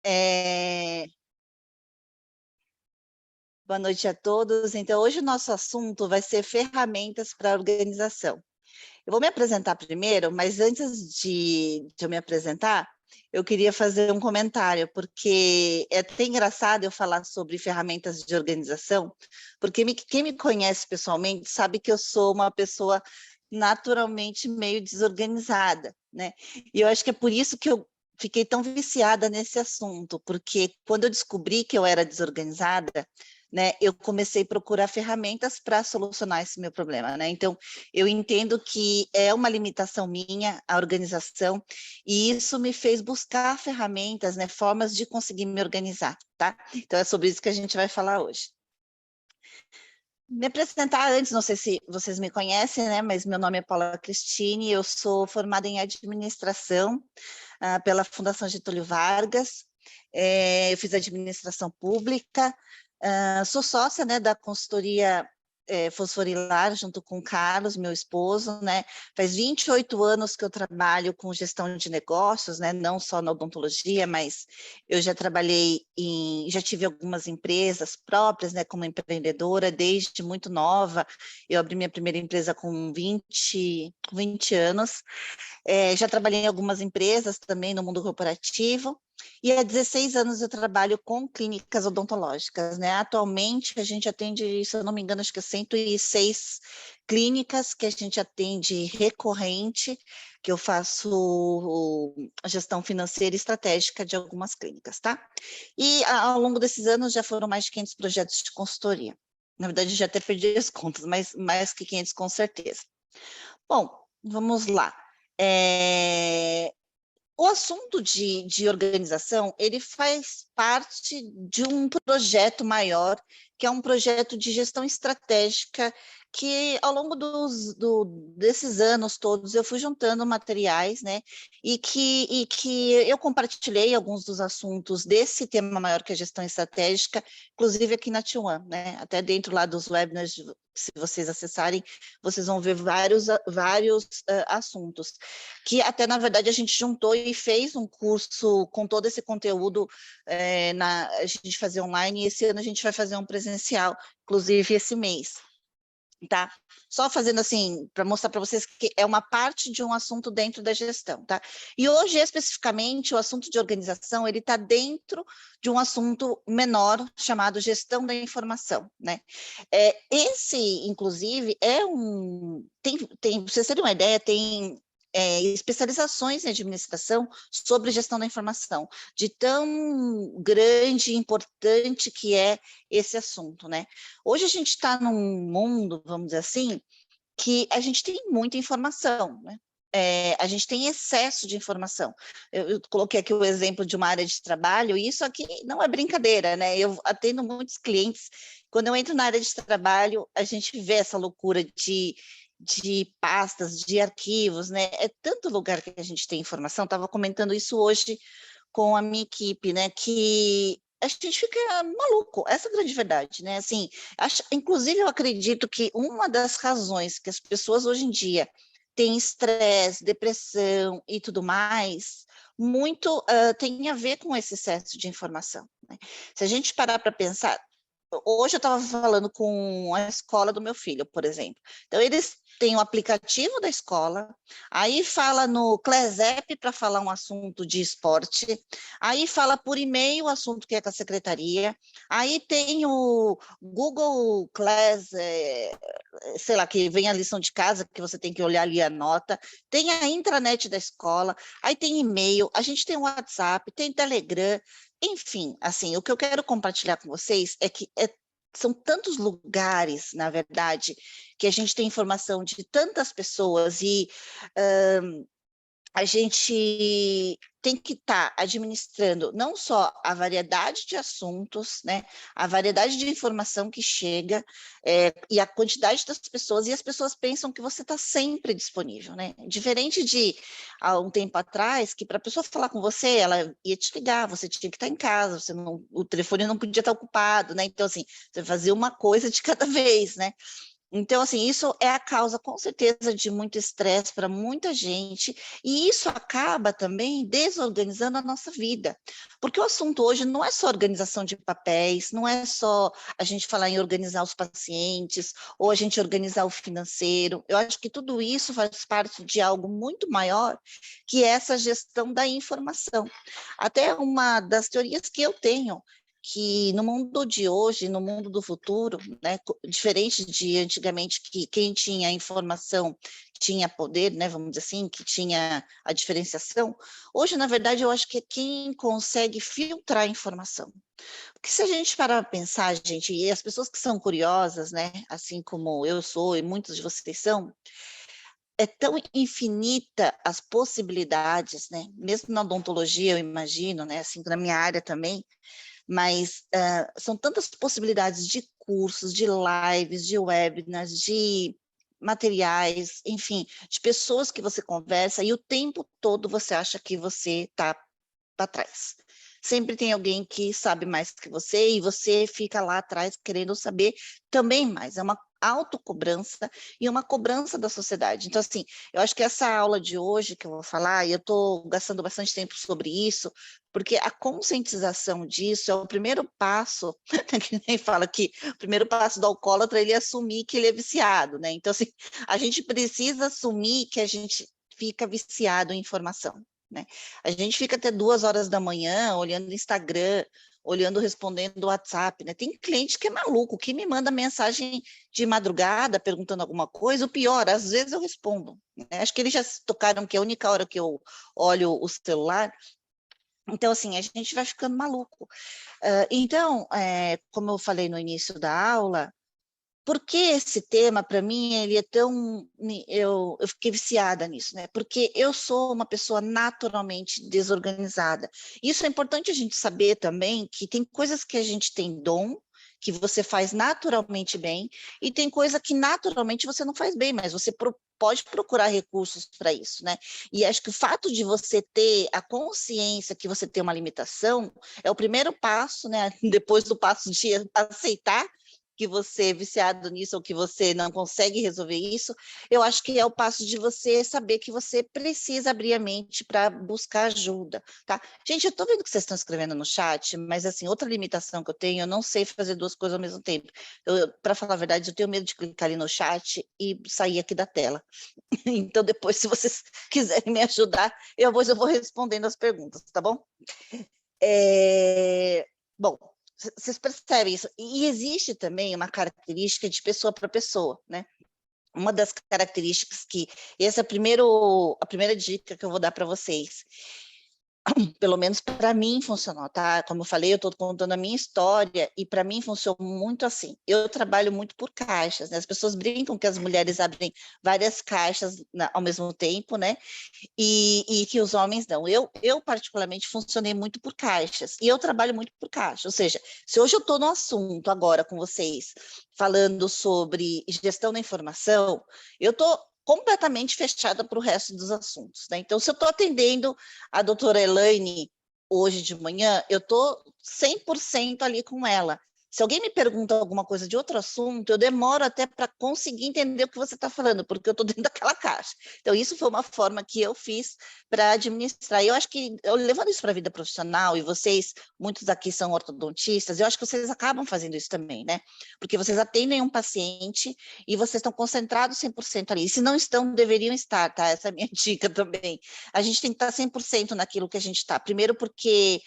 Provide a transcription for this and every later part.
É, Boa noite a todos. Então, hoje o nosso assunto vai ser ferramentas para a organização. Eu vou me apresentar primeiro, mas antes de eu me apresentar, eu queria fazer um comentário, porque é até engraçado eu falar sobre ferramentas de organização, porque quem me conhece pessoalmente sabe que eu sou uma pessoa naturalmente meio desorganizada, né? E eu acho que é por isso que eu fiquei tão viciada nesse assunto, porque quando eu descobri que eu era desorganizada, né, eu comecei a procurar ferramentas para solucionar esse meu problema, né? Então, eu entendo que é uma limitação minha a organização, e isso me fez buscar ferramentas, né, formas de conseguir me organizar, tá? Então, é sobre isso que a gente vai falar hoje. Me apresentar antes, não sei se vocês me conhecem, né, mas meu nome é Paula Cristine, eu sou formada em administração pela Fundação Getúlio Vargas, eu fiz administração pública, sou sócia, né, da consultoria Fosforilar, junto com o Carlos, meu esposo, né? Faz 28 anos que eu trabalho com gestão de negócios, né? Não só na odontologia, mas eu já já tive algumas empresas próprias, né? Como empreendedora, desde muito nova. Eu abri minha primeira empresa com 20 anos. Já trabalhei em algumas empresas também no mundo corporativo, e há 16 anos eu trabalho com clínicas odontológicas, né? Atualmente a gente atende, se eu não me engano, acho que 106 clínicas que a gente atende recorrente, que eu faço a gestão financeira e estratégica de algumas clínicas, tá? E ao longo desses anos já foram mais de 500 projetos de consultoria. Na verdade, já até perdi as contas, mas mais que 500 com certeza. Bom, vamos lá. É, o assunto de organização, ele faz parte de um projeto maior, que é um projeto de gestão estratégica, que ao longo desses anos todos eu fui juntando materiais, né, e que eu compartilhei alguns dos assuntos desse tema maior que é a gestão estratégica, inclusive aqui na T1, né, até dentro lá dos webinars, se vocês acessarem, vocês vão ver vários assuntos, que até, na verdade, a gente juntou e fez um curso com todo esse conteúdo, a gente fazia online, e esse ano a gente vai fazer um presencial, inclusive esse mês, tá? Só fazendo assim, para mostrar para vocês que é uma parte de um assunto dentro da gestão, tá? E hoje, especificamente, o assunto de organização, ele está dentro de um assunto menor, chamado gestão da informação, né? Esse, inclusive, para vocês terem uma ideia, tem especializações em administração sobre gestão da informação, de tão grande e importante que é esse assunto, né? Hoje a gente está num mundo, vamos dizer assim, que a gente tem muita informação, né? A gente tem excesso de informação. Eu coloquei aqui o exemplo de uma área de trabalho, e isso aqui não é brincadeira, né? Eu atendo muitos clientes, quando eu entro na área de trabalho, a gente vê essa loucura de pastas, de arquivos, né? É tanto lugar que a gente tem informação, estava comentando isso hoje com a minha equipe, né? Que a gente fica maluco, essa é a grande verdade, né? Assim, inclusive eu acredito que uma das razões que as pessoas hoje em dia têm estresse, depressão e tudo mais, muito tem a ver com esse excesso de informação, né? Se a gente parar para pensar, hoje eu estava falando com a escola do meu filho, por exemplo. Então, eles têm o aplicativo da escola, aí fala no Class App para falar um assunto de esporte, aí fala por e-mail o assunto que é com a secretaria, aí tem o Google Class, sei lá, que vem a lição de casa, que você tem que olhar ali a nota, tem a intranet da escola, aí tem e-mail, a gente tem o WhatsApp, tem Telegram, enfim, assim, o que eu quero compartilhar com vocês é que são tantos lugares, na verdade, que a gente tem informação de tantas pessoas e a gente tem que estar administrando não só a variedade de assuntos, né, a variedade de informação que chega, e a quantidade das pessoas, e as pessoas pensam que você está sempre disponível, né? Diferente de há um tempo atrás, que para a pessoa falar com você, ela ia te ligar, você tinha que estar em casa, o telefone não podia estar ocupado, né? Então, assim, você fazia uma coisa de cada vez, né? Então, assim, isso é a causa, com certeza, de muito estresse para muita gente, e isso acaba também desorganizando a nossa vida, porque o assunto hoje não é só organização de papéis, não é só a gente falar em organizar os pacientes, ou a gente organizar o financeiro, eu acho que tudo isso faz parte de algo muito maior, que é essa gestão da informação. Até uma das teorias que eu tenho, que no mundo de hoje, no mundo do futuro, né, diferente de antigamente, que quem tinha informação tinha poder, né, vamos dizer assim, que tinha a diferenciação, hoje, na verdade, eu acho que é quem consegue filtrar a informação. Porque se a gente parar para pensar, gente, e as pessoas que são curiosas, né, assim como eu sou e muitos de vocês são, é tão infinita as possibilidades, né, mesmo na odontologia, eu imagino, né, assim, na minha área também, mas são tantas possibilidades de cursos, de lives, de webinars, de materiais, enfim, de pessoas que você conversa e o tempo todo você acha que você está para trás. Sempre tem alguém que sabe mais que você e você fica lá atrás querendo saber também mais. É uma autocobrança e uma cobrança da sociedade. Então, assim, eu acho que essa aula de hoje que eu vou falar, e eu estou gastando bastante tempo sobre isso, porque a conscientização disso é o primeiro passo, que nem fala que o primeiro passo do alcoólatra é ele assumir que ele é viciado, né? Então, assim, a gente precisa assumir que a gente fica viciado em informação, né? A gente fica até 2 horas da manhã olhando o Instagram, olhando, respondendo o WhatsApp, né? Tem cliente que é maluco, que me manda mensagem de madrugada perguntando alguma coisa, o pior, às vezes eu respondo, né? Acho que eles já se tocaram que é a única hora que eu olho o celular, então assim, a gente vai ficando maluco. Então, como eu falei no início da aula, por que esse tema, para mim, ele é tão... Eu fiquei viciada nisso, né? Porque eu sou uma pessoa naturalmente desorganizada. Isso é importante a gente saber também, que tem coisas que a gente tem dom, que você faz naturalmente bem, e tem coisa que naturalmente você não faz bem, mas você pode procurar recursos para isso, né? E acho que o fato de você ter a consciência que você tem uma limitação é o primeiro passo, né? Depois do passo de aceitar que você é viciado nisso ou que você não consegue resolver isso, eu acho que é o passo de você saber que você precisa abrir a mente para buscar ajuda, tá? Gente, eu estou vendo que vocês estão escrevendo no chat, mas assim, outra limitação que eu tenho, eu não sei fazer duas coisas ao mesmo tempo. Para falar a verdade, eu tenho medo de clicar ali no chat e sair aqui da tela. Então, depois, se vocês quiserem me ajudar, eu vou respondendo as perguntas, tá bom? Bom, vocês percebem isso. E existe também uma característica de pessoa para pessoa, né? Uma das características que... Essa é a primeira dica que eu vou dar para vocês. Pelo menos para mim funcionou, tá? Como eu falei, eu estou contando a minha história e para mim funcionou muito assim. Eu trabalho muito por caixas, né? As pessoas brincam que as mulheres abrem várias caixas ao mesmo tempo, né? E que os homens não. Eu particularmente funcionei muito por caixas e eu trabalho muito por caixa. Ou seja, se hoje eu estou no assunto agora com vocês falando sobre gestão da informação, eu estou completamente fechada para o resto dos assuntos, né? Então, se eu estou atendendo a doutora Elaine hoje de manhã, eu estou 100% ali com ela. Se alguém me pergunta alguma coisa de outro assunto, eu demoro até para conseguir entender o que você está falando, porque eu estou dentro daquela caixa. Então, isso foi uma forma que eu fiz para administrar. E eu acho que, levando isso para a vida profissional, e vocês, muitos aqui são ortodontistas, eu acho que vocês acabam fazendo isso também, né? Porque vocês atendem um paciente e vocês estão concentrados 100% ali. E se não estão, deveriam estar, tá? Essa é a minha dica também. A gente tem que estar 100% naquilo que a gente está. Primeiro porque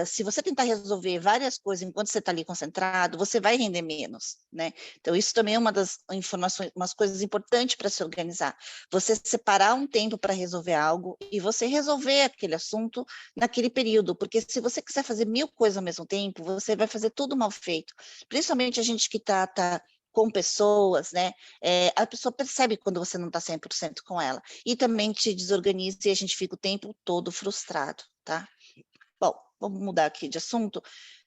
se você tentar resolver várias coisas enquanto você está ali concentrado, você vai render menos, né? Então, isso também é uma das informações, umas coisas importantes para se organizar. Você separar um tempo para resolver algo e você resolver aquele assunto naquele período, porque se você quiser fazer 1000 coisas ao mesmo tempo, você vai fazer tudo mal feito. Principalmente a gente que está com pessoas, né? A pessoa percebe quando você não está 100% com ela. E também te desorganiza e a gente fica o tempo todo frustrado, tá? Bom, vamos mudar aqui de assunto.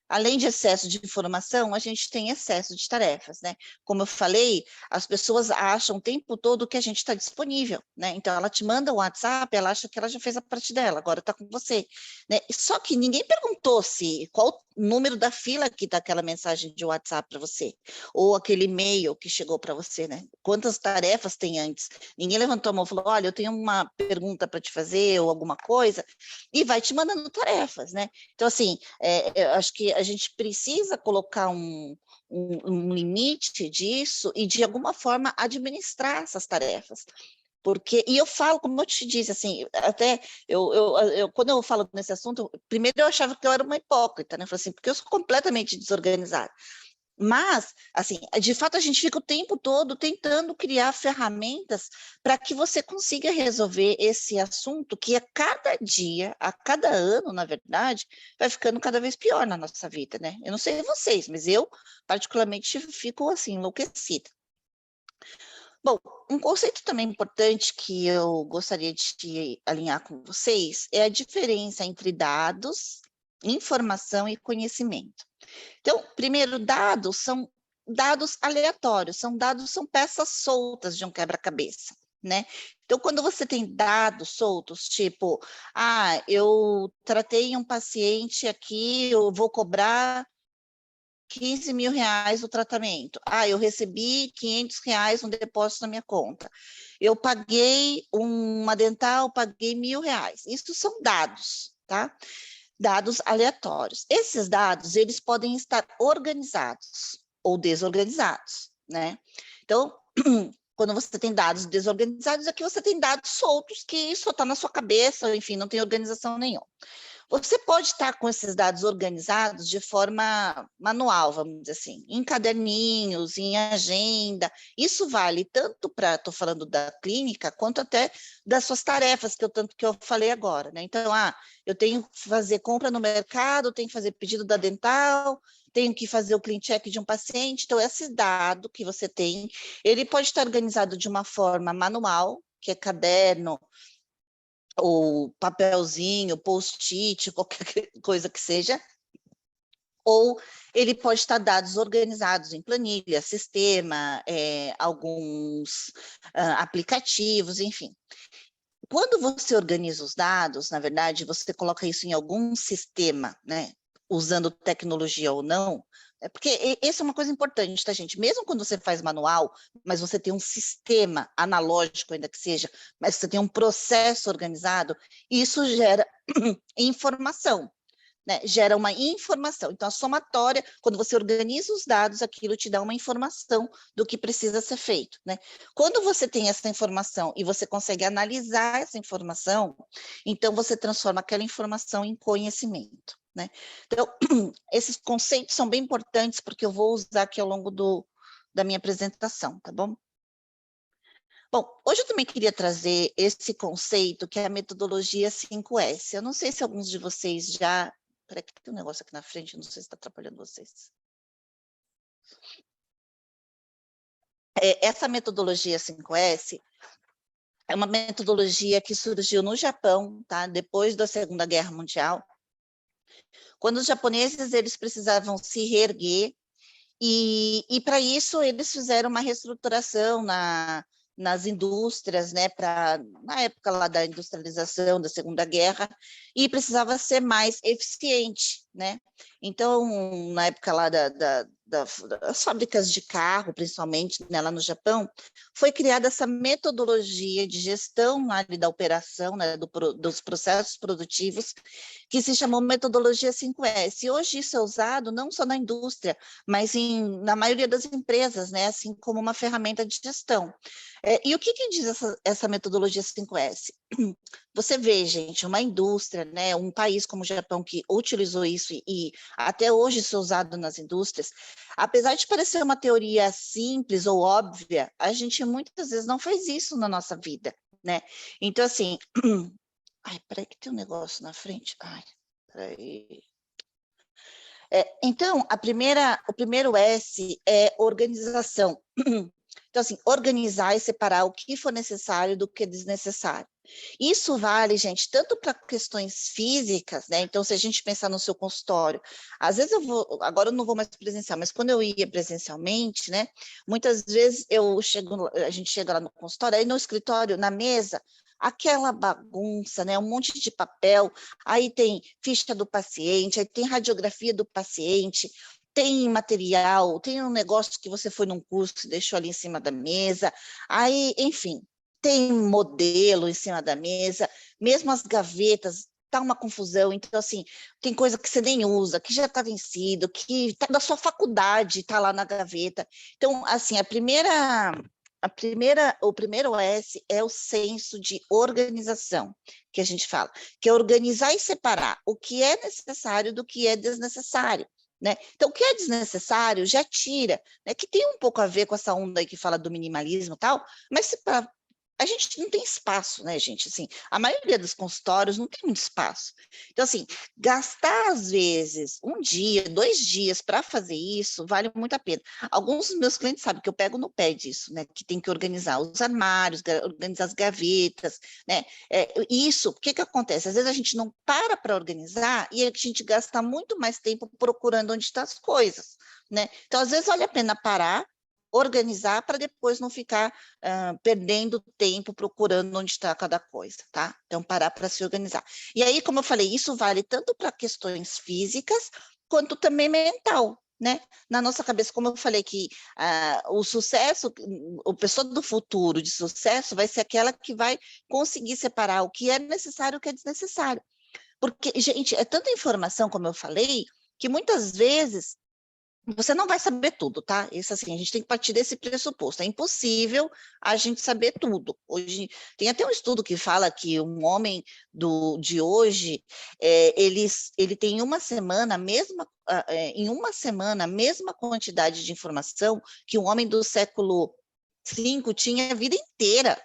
Além de excesso de informação, a gente tem excesso de tarefas, né? Como eu falei, as pessoas acham o tempo todo que a gente está disponível, né? Então, ela te manda o WhatsApp, ela acha que ela já fez a parte dela, agora está com você, né? Só que ninguém perguntou número da fila que está aquela mensagem de WhatsApp para você, ou aquele e-mail que chegou para você, né? Quantas tarefas tem antes? Ninguém levantou a mão e falou, olha, eu tenho uma pergunta para te fazer, ou alguma coisa, e vai te mandando tarefas, né? Então, assim, eu acho que a gente precisa colocar um limite disso e, de alguma forma, administrar essas tarefas. Porque, e eu falo, como eu te disse, assim, até quando eu falo nesse assunto, primeiro eu achava que eu era uma hipócrita, né? Eu falei assim, porque eu sou completamente desorganizada. Mas, assim, de fato, a gente fica o tempo todo tentando criar ferramentas para que você consiga resolver esse assunto que a cada dia, a cada ano, na verdade, vai ficando cada vez pior na nossa vida, né? Eu não sei vocês, mas eu, particularmente, fico, assim, enlouquecida. Bom, um conceito também importante que eu gostaria de alinhar com vocês é a diferença entre dados, informação e conhecimento. Então, primeiro, dados são dados aleatórios, são peças soltas de um quebra-cabeça, né? Então, quando você tem dados soltos, tipo, eu tratei um paciente aqui, eu vou cobrar 15 mil reais o tratamento. Eu recebi 500 reais no depósito na minha conta. Eu paguei uma dental, paguei R$ 1.000. Isso são dados, tá? Dados aleatórios. Esses dados, eles podem estar organizados ou desorganizados, né? Então, quando você tem dados desorganizados, aqui você tem dados soltos que só está na sua cabeça, enfim, não tem organização nenhuma. Você pode estar com esses dados organizados de forma manual, vamos dizer assim, em caderninhos, em agenda. Isso vale tanto para, estou falando da clínica, quanto até das suas tarefas, tanto que eu falei agora, né? Então, eu tenho que fazer compra no mercado, tenho que fazer pedido da dental, tenho que fazer o clean check de um paciente. Então, esse dado que você tem, ele pode estar organizado de uma forma manual, que é caderno, ou papelzinho, post-it, qualquer coisa que seja, ou ele pode estar dados organizados em planilha, sistema, alguns aplicativos, enfim. Quando você organiza os dados, na verdade, você coloca isso em algum sistema, né? Usando tecnologia ou não, porque essa é uma coisa importante, tá, gente? Mesmo quando você faz manual, mas você tem um sistema analógico, ainda que seja, mas você tem um processo organizado, isso gera informação, né? Gera uma informação. Então, a somatória, quando você organiza os dados, aquilo te dá uma informação do que precisa ser feito, né? Quando você tem essa informação e você consegue analisar essa informação, então você transforma aquela informação em conhecimento, né? Então, esses conceitos são bem importantes porque eu vou usar aqui ao longo da minha apresentação, tá bom? Bom, hoje eu também queria trazer esse conceito que é a metodologia 5S. Eu não sei se alguns de vocês já... Peraí, que tem um negócio aqui na frente, não sei se está atrapalhando vocês. Essa metodologia 5S é uma metodologia que surgiu no Japão, tá? Depois da Segunda Guerra Mundial, quando os japoneses eles precisavam se reerguer, e para isso eles fizeram uma reestruturação nas indústrias, né, na época lá da industrialização, da Segunda Guerra, e precisava ser mais eficiente, né? Então, na época lá das fábricas de carro, principalmente, né, lá no Japão, foi criada essa metodologia de gestão ali da operação, né, dos processos produtivos, que se chamou metodologia 5S. E hoje isso é usado não só na indústria, mas na maioria das empresas, né, assim como uma ferramenta de gestão. E o que diz essa metodologia 5S? Você vê, gente, uma indústria, né, um país como o Japão que utilizou isso e até hoje isso é usado nas indústrias, apesar de parecer uma teoria simples ou óbvia, a gente muitas vezes não faz isso na nossa vida, né? Então, assim... Ai, peraí que tem um negócio na frente. Ai, peraí. Então, o primeiro S é organização. Então, assim, organizar e separar o que for necessário do que é desnecessário. Isso vale, gente, tanto para questões físicas, né? Então, se a gente pensar no seu consultório, às vezes agora eu não vou mais presencial, mas quando eu ia presencialmente, né? Muitas vezes a gente chega lá no consultório, aí no escritório, na mesa, aquela bagunça, né? Um monte de papel, aí tem ficha do paciente, aí tem radiografia do paciente, tem material, tem um negócio que você foi num curso e deixou ali em cima da mesa, aí, enfim, tem modelo em cima da mesa, mesmo as gavetas, tá uma confusão, então assim, tem coisa que você nem usa, que já está vencido, que tá da sua faculdade, está lá na gaveta. Então, assim, o primeiro S é o senso de organização, que a gente fala, que é organizar e separar o que é necessário do que é desnecessário. Né? Então, o que é desnecessário já tira, né? Que tem um pouco a ver com essa onda aí que fala do minimalismo e tal, mas a gente não tem espaço, né, gente? Assim, a maioria dos consultórios não tem muito espaço. Então, assim, gastar às vezes um dia, 2 dias para fazer isso vale muito a pena. Alguns dos meus clientes sabem que eu pego no pé disso, né? Que tem que organizar os armários, organizar as gavetas, né? Isso, o que que acontece? Às vezes a gente não para organizar e a gente gasta muito mais tempo procurando onde estão as coisas, né? Então, às vezes vale a pena parar, organizar para depois não ficar perdendo tempo procurando onde está cada coisa, tá? Então, parar para se organizar. E aí, como eu falei, isso vale tanto para questões físicas, quanto também mental, né? Na nossa cabeça, como eu falei que o sucesso, a pessoa do futuro de sucesso vai ser aquela que vai conseguir separar o que é necessário e o que é desnecessário. Porque, gente, é tanta informação, como eu falei, que muitas vezes você não vai saber tudo, tá? Isso assim, a gente tem que partir desse pressuposto. É impossível a gente saber tudo. Hoje tem até um estudo que fala que um homem de hoje, ele tem uma semana, em uma semana, a mesma quantidade de informação que um homem do século V tinha a vida inteira.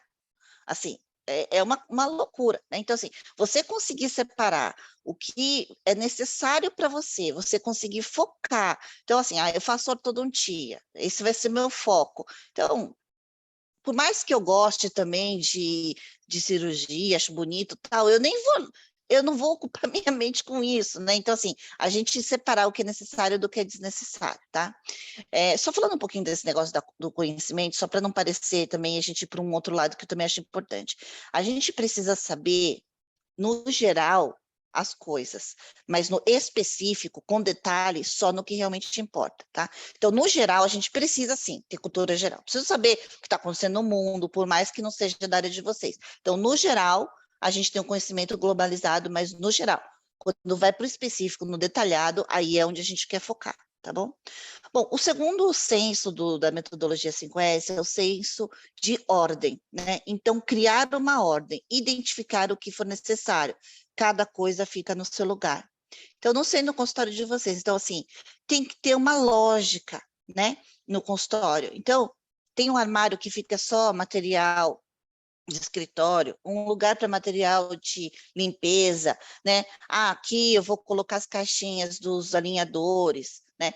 Assim, é uma loucura, né? Então, assim, você conseguir separar o que é necessário para você, você conseguir focar. Então, assim, eu faço ortodontia, esse vai ser meu foco. Então, por mais que eu goste também de cirurgia, acho bonito e tal, eu não vou ocupar minha mente com isso, né? Então, assim, a gente separar o que é necessário do que é desnecessário, tá? Só falando um pouquinho desse negócio do conhecimento, só para não parecer também a gente ir para um outro lado que eu também acho importante. A gente precisa saber, no geral, as coisas, mas no específico, com detalhe, só no que realmente te importa, tá? Então, no geral, a gente precisa, sim, ter cultura geral. Precisa saber o que está acontecendo no mundo, por mais que não seja da área de vocês. Então, no geral, a gente tem um conhecimento globalizado, mas no geral. Quando vai para o específico, no detalhado, aí é onde a gente quer focar, tá bom? Bom, o segundo senso da metodologia 5S é o senso de ordem, né? Então, criar uma ordem, identificar o que for necessário, cada coisa fica no seu lugar. Então, não sei no consultório de vocês, então, assim, tem que ter uma lógica, né, no consultório. Então, tem um armário que fica só material de escritório, um lugar para material de limpeza, né? Aqui eu vou colocar as caixinhas dos alinhadores, né?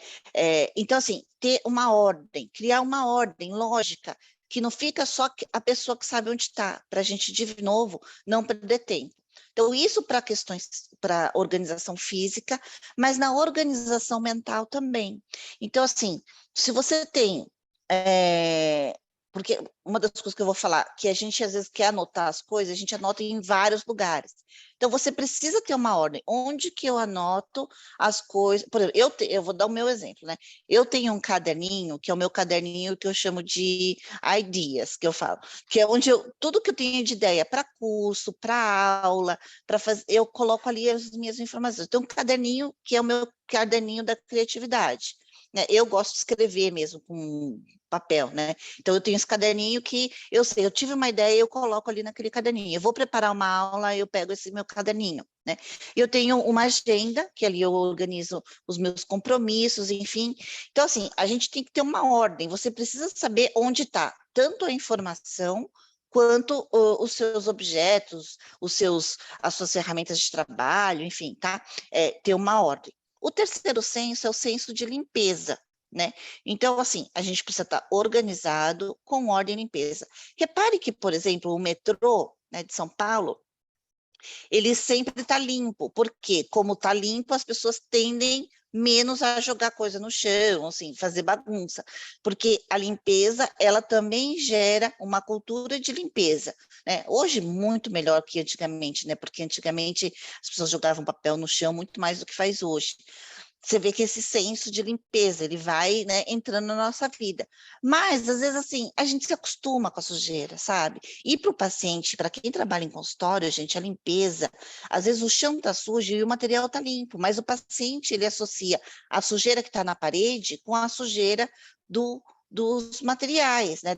Então, assim, ter uma ordem, criar uma ordem lógica, que não fica só a pessoa que sabe onde está, para a gente, de novo, não perder tempo. Então, isso para questões, para organização física, mas na organização mental também. Então, assim, se você tem porque uma das coisas que eu vou falar, que a gente às vezes quer anotar as coisas, a gente anota em vários lugares. Então, você precisa ter uma ordem. Onde que eu anoto as coisas? Por exemplo, eu vou dar o meu exemplo, né? Eu tenho um caderninho, que é o meu caderninho que eu chamo de ideas, que eu falo, que é onde tudo que eu tenho de ideia para curso, para aula, para fazer, eu coloco ali as minhas informações. Eu tenho um caderninho que é o meu caderninho da criatividade. Né? Eu gosto de escrever mesmo com papel, né? Então, eu tenho esse caderninho que eu sei, eu tive uma ideia, eu coloco ali naquele caderninho. Eu vou preparar uma aula, eu pego esse meu caderninho, né? Eu tenho uma agenda, que ali eu organizo os meus compromissos, enfim. Então, assim, a gente tem que ter uma ordem. Você precisa saber onde está tanto a informação, quanto os seus objetos, as suas ferramentas de trabalho, enfim, tá? Ter uma ordem. O terceiro senso é o senso de limpeza, né? Então, assim, a gente precisa estar organizado, com ordem e limpeza. Repare que, por exemplo, o metrô, né, de São Paulo, ele sempre está limpo, porque como está limpo, as pessoas tendem menos a jogar coisa no chão, assim, fazer bagunça, porque a limpeza, ela também gera uma cultura de limpeza, né? Hoje, muito melhor que antigamente, né? Porque antigamente as pessoas jogavam papel no chão muito mais do que faz hoje. Você vê que esse senso de limpeza, ele vai, né, entrando na nossa vida. Mas, às vezes, assim, a gente se acostuma com a sujeira, sabe? E para o paciente, para quem trabalha em consultório, gente, a limpeza, às vezes o chão está sujo e o material está limpo, mas o paciente, ele associa a sujeira que está na parede com a sujeira do dos materiais, né,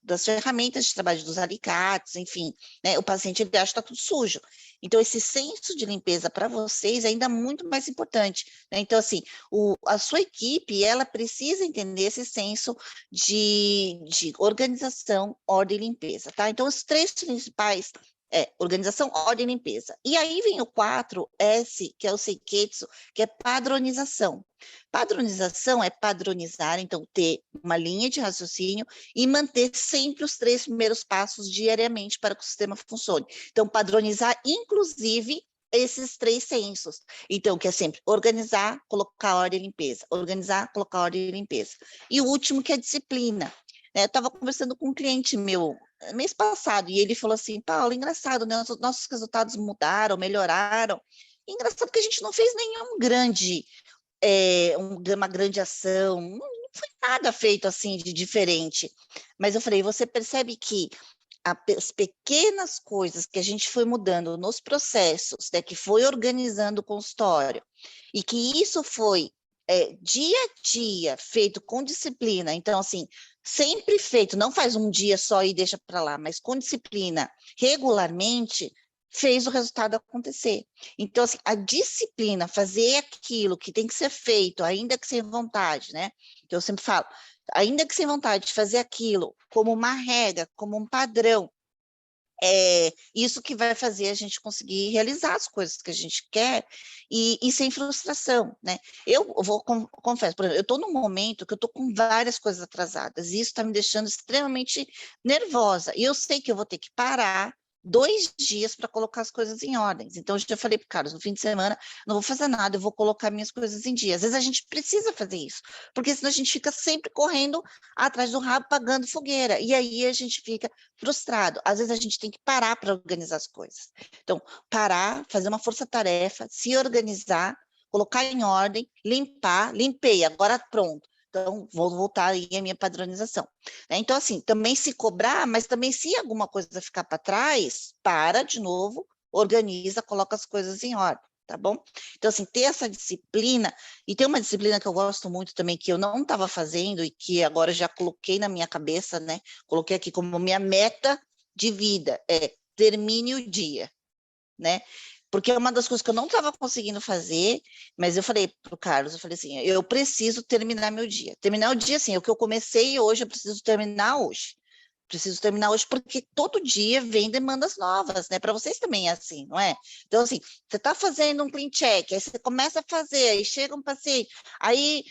das ferramentas de trabalho, dos alicates, enfim, né, o paciente ele acha que está tudo sujo. Então, esse senso de limpeza para vocês é ainda muito mais importante, né? Então, assim, a sua equipe, ela precisa entender esse senso de organização, ordem e limpeza, tá? Então, os três principais organização, ordem e limpeza. E aí vem o 4S, que é o Seiketsu, que é padronização. Padronização é padronizar, então ter uma linha de raciocínio e manter sempre os três primeiros passos diariamente para que o sistema funcione. Então, padronizar, inclusive, esses três sensos. Então, que é sempre organizar, colocar ordem e limpeza. Organizar, colocar ordem e limpeza. E o último, que é disciplina. Eu estava conversando com um cliente meu mês passado, e ele falou assim, Paulo, engraçado, né? Nossos resultados mudaram, melhoraram. Engraçado que a gente não fez nenhum grande, uma grande ação, não foi nada feito assim de diferente. Mas eu falei, você percebe que as pequenas coisas que a gente foi mudando nos processos, né, que foi organizando o consultório, e que isso foi dia a dia feito com disciplina, então assim, sempre feito, não faz um dia só e deixa para lá, mas com disciplina, regularmente, fez o resultado acontecer. Então, assim, a disciplina, fazer aquilo que tem que ser feito, ainda que sem vontade, né? Que eu sempre falo, ainda que sem vontade de fazer aquilo como uma regra, como um padrão, é isso que vai fazer a gente conseguir realizar as coisas que a gente quer e sem frustração, né? Eu vou, confesso, por exemplo, eu estou num momento que eu estou com várias coisas atrasadas e isso está me deixando extremamente nervosa. E eu sei que eu vou ter que parar 2 dias para colocar as coisas em ordens. Então, eu já falei para o Carlos, no fim de semana, não vou fazer nada, eu vou colocar minhas coisas em dia. Às vezes a gente precisa fazer isso, porque senão a gente fica sempre correndo atrás do rabo, pagando fogueira. E aí a gente fica frustrado. Às vezes a gente tem que parar para organizar as coisas. Então, parar, fazer uma força-tarefa, se organizar, colocar em ordem, limpar, limpei, agora pronto. Então, vou voltar aí à minha padronização. Então, assim, também se cobrar, mas também se alguma coisa ficar para trás, para de novo, organiza, coloca as coisas em ordem, tá bom? Então, assim, ter essa disciplina, e tem uma disciplina que eu gosto muito também, que eu não estava fazendo e que agora já coloquei na minha cabeça, né? Coloquei aqui como minha meta de vida, termine o dia, né? Porque é uma das coisas que eu não estava conseguindo fazer, mas eu falei para o Carlos, eu falei assim, eu preciso terminar meu dia. Terminar o dia, assim, é o que eu comecei hoje, eu preciso terminar hoje. Preciso terminar hoje, porque todo dia vem demandas novas, né? Para vocês também é assim, não é? Então, assim, você está fazendo um clean check, aí você começa a fazer, aí chega um paciente, aí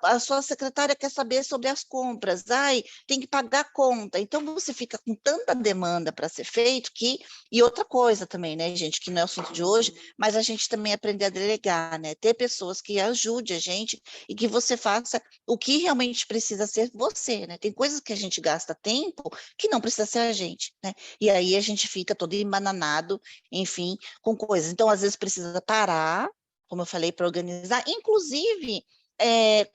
a sua secretária quer saber sobre as compras, ai, tem que pagar a conta. Então, você fica com tanta demanda para ser feito que. E outra coisa também, né, gente, que não é o assunto de hoje, mas a gente também aprender a delegar, né? Ter pessoas que ajudem a gente e que você faça o que realmente precisa ser você, né? Tem coisas que a gente gasta tempo que não precisa ser a gente, né? E aí a gente fica todo embananado, enfim, com coisas. Então, às vezes precisa parar, como eu falei, para organizar, inclusive,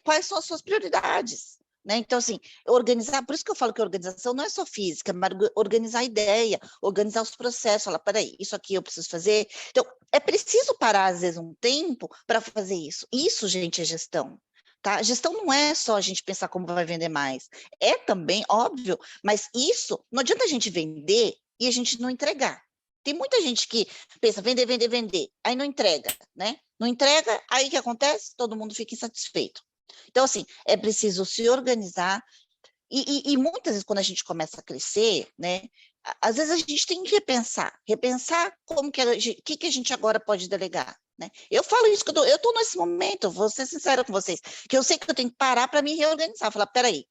quais são as suas prioridades, né? Então, assim, organizar, por isso que eu falo que organização não é só física, mas organizar a ideia, organizar os processos, falar, peraí, isso aqui eu preciso fazer. Então, é preciso parar, às vezes, um tempo para fazer isso. Isso, gente, é gestão. Tá? Gestão não é só a gente pensar como vai vender mais. É também, óbvio, mas isso, não adianta a gente vender e a gente não entregar. Tem muita gente que pensa vender, vender, vender, aí não entrega, né? Não entrega, aí o que acontece? Todo mundo fica insatisfeito. Então, assim, é preciso se organizar, e muitas vezes quando a gente começa a crescer, né, às vezes a gente tem que repensar como que que a gente agora pode delegar, né? Eu falo isso, que eu tô nesse momento, vou ser sincera com vocês, que eu sei que eu tenho que parar para me reorganizar, falar, peraí,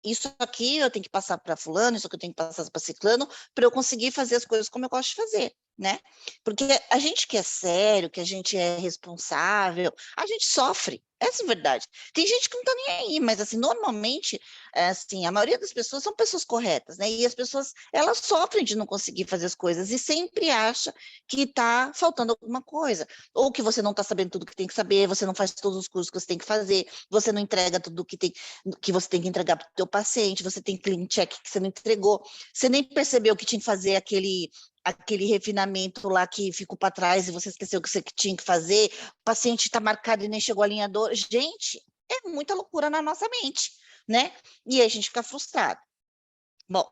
isso aqui eu tenho que passar para fulano, isso aqui eu tenho que passar para ciclano, para eu conseguir fazer as coisas como eu gosto de fazer, né? Porque a gente que é sério, que a gente é responsável, a gente sofre. Essa é a verdade. Tem gente que não tá nem aí, mas assim, normalmente, assim, a maioria das pessoas são pessoas corretas, né? E as pessoas, elas sofrem de não conseguir fazer as coisas e sempre acha que tá faltando alguma coisa, ou que você não tá sabendo tudo que tem que saber, você não faz todos os cursos que você tem que fazer, você não entrega tudo que você tem que entregar para o teu paciente, você tem clean check que você não entregou, você nem percebeu que tinha que fazer aquele refinamento lá que ficou para trás e você esqueceu que você tinha que fazer, o paciente está marcado e nem chegou a linha dor. Gente, é muita loucura na nossa mente, né? E aí a gente fica frustrado. Bom,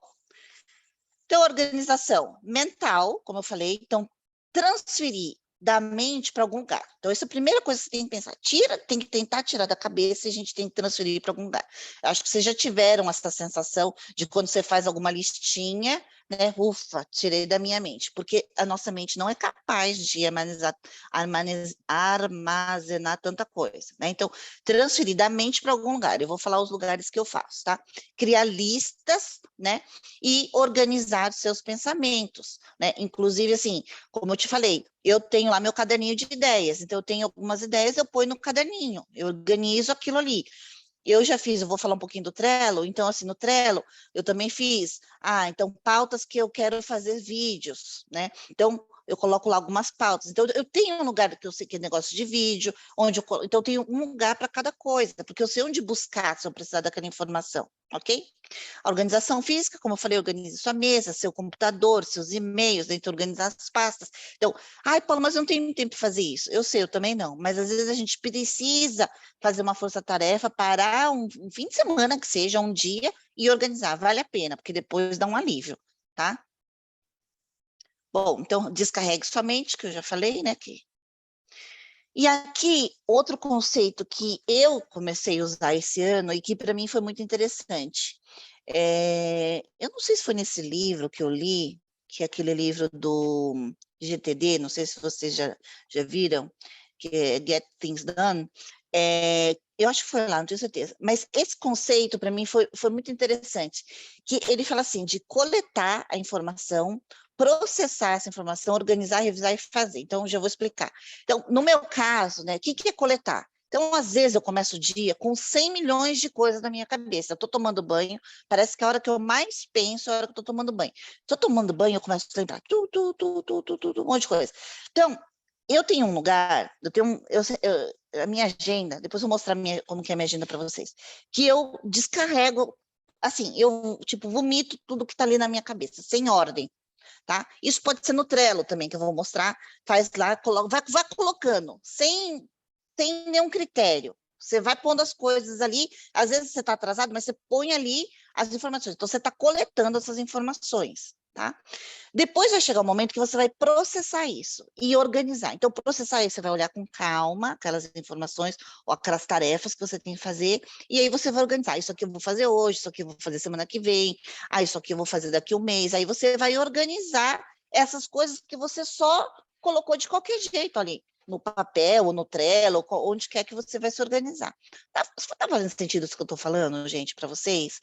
então, organização mental, como eu falei, então, transferir da mente para algum lugar. Então, essa é a primeira coisa que você tem que pensar. Tem que tentar tirar da cabeça e a gente tem que transferir para algum lugar. Acho que vocês já tiveram essa sensação de quando você faz alguma listinha, né? Ufa, tirei da minha mente, porque a nossa mente não é capaz de armazenar tanta coisa, né? Então, transferir da mente para algum lugar. Eu vou falar os lugares que eu faço, tá? Criar listas, né? E organizar seus pensamentos, né? Inclusive, assim, como eu te falei, eu tenho lá meu caderninho de ideias, então eu tenho algumas ideias, eu ponho no caderninho, eu organizo aquilo ali. Eu já fiz, eu vou falar um pouquinho do Trello, então assim, no Trello eu também fiz, então pautas que eu quero fazer vídeos, né? Então eu coloco lá algumas pautas. Então eu tenho um lugar que eu sei que é negócio de vídeo, então eu tenho um lugar para cada coisa, porque eu sei onde buscar se eu precisar daquela informação, ok? A organização física, como eu falei, organize sua mesa, seu computador, seus e-mails, então organizar as pastas. Então, Paulo, mas eu não tenho tempo para fazer isso. Eu sei, eu também não, mas às vezes a gente precisa fazer uma força-tarefa, parar um fim de semana que seja, um dia, e organizar. Vale a pena, porque depois dá um alívio, tá? Bom, então descarregue sua mente, que eu já falei, né? E aqui, outro conceito que eu comecei a usar esse ano e que para mim foi muito interessante. Eu não sei se foi nesse livro que eu li, que é aquele livro do GTD, não sei se vocês já viram, que é Get Things Done. Eu acho que foi lá, não tenho certeza. Mas esse conceito, para mim, foi muito interessante. Que ele fala assim, de coletar a informação, processar essa informação, organizar, revisar e fazer. Então, já vou explicar. Então, no meu caso, né, o que é coletar? Então, às vezes, eu começo o dia com 100 milhões de coisas na minha cabeça. Eu estou tomando banho, parece que a hora que eu mais penso é a hora que eu estou tomando banho. Estou tomando banho, eu começo a lembrar um monte de coisa. Então, eu tenho um lugar, a minha agenda, depois eu vou mostrar como que é a minha agenda para vocês, que eu descarrego, assim, eu, tipo, vomito tudo que está ali na minha cabeça, sem ordem. Tá? Isso pode ser no Trello também, que eu vou mostrar, faz lá, vai colocando, sem nenhum critério. Você vai pondo as coisas ali, às vezes você está atrasado, mas você põe ali as informações. Então, você está coletando essas informações, tá? Depois vai chegar o momento que você vai processar isso e organizar. Então, processar isso, você vai olhar com calma aquelas informações ou aquelas tarefas que você tem que fazer, e aí você vai organizar. Isso aqui eu vou fazer hoje, isso aqui eu vou fazer semana que vem, isso aqui eu vou fazer daqui a um mês. Aí você vai organizar essas coisas que você só colocou de qualquer jeito ali, no papel, ou no Trello, ou onde quer que você vai se organizar. Tá fazendo sentido isso que eu estou falando, gente, para vocês?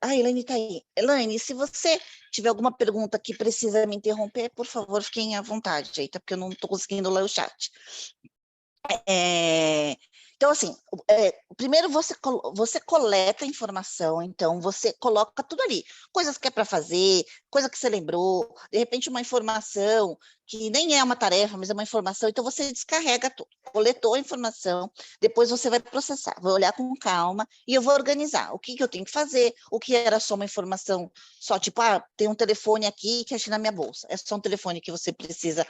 A Elaine está aí. Elaine, se você tiver alguma pergunta que precisa me interromper, por favor, fiquem à vontade aí, tá? Porque eu não estou conseguindo ler o chat. Então, assim, primeiro você coleta a informação, então você coloca tudo ali, coisas que é para fazer, coisa que você lembrou, de repente uma informação que nem é uma tarefa, mas é uma informação, então você descarrega tudo, coletou a informação, depois você vai processar, vai olhar com calma e eu vou organizar o que eu tenho que fazer, o que era só uma informação, só tipo, tem um telefone aqui que achei na minha bolsa, é só um telefone que você precisa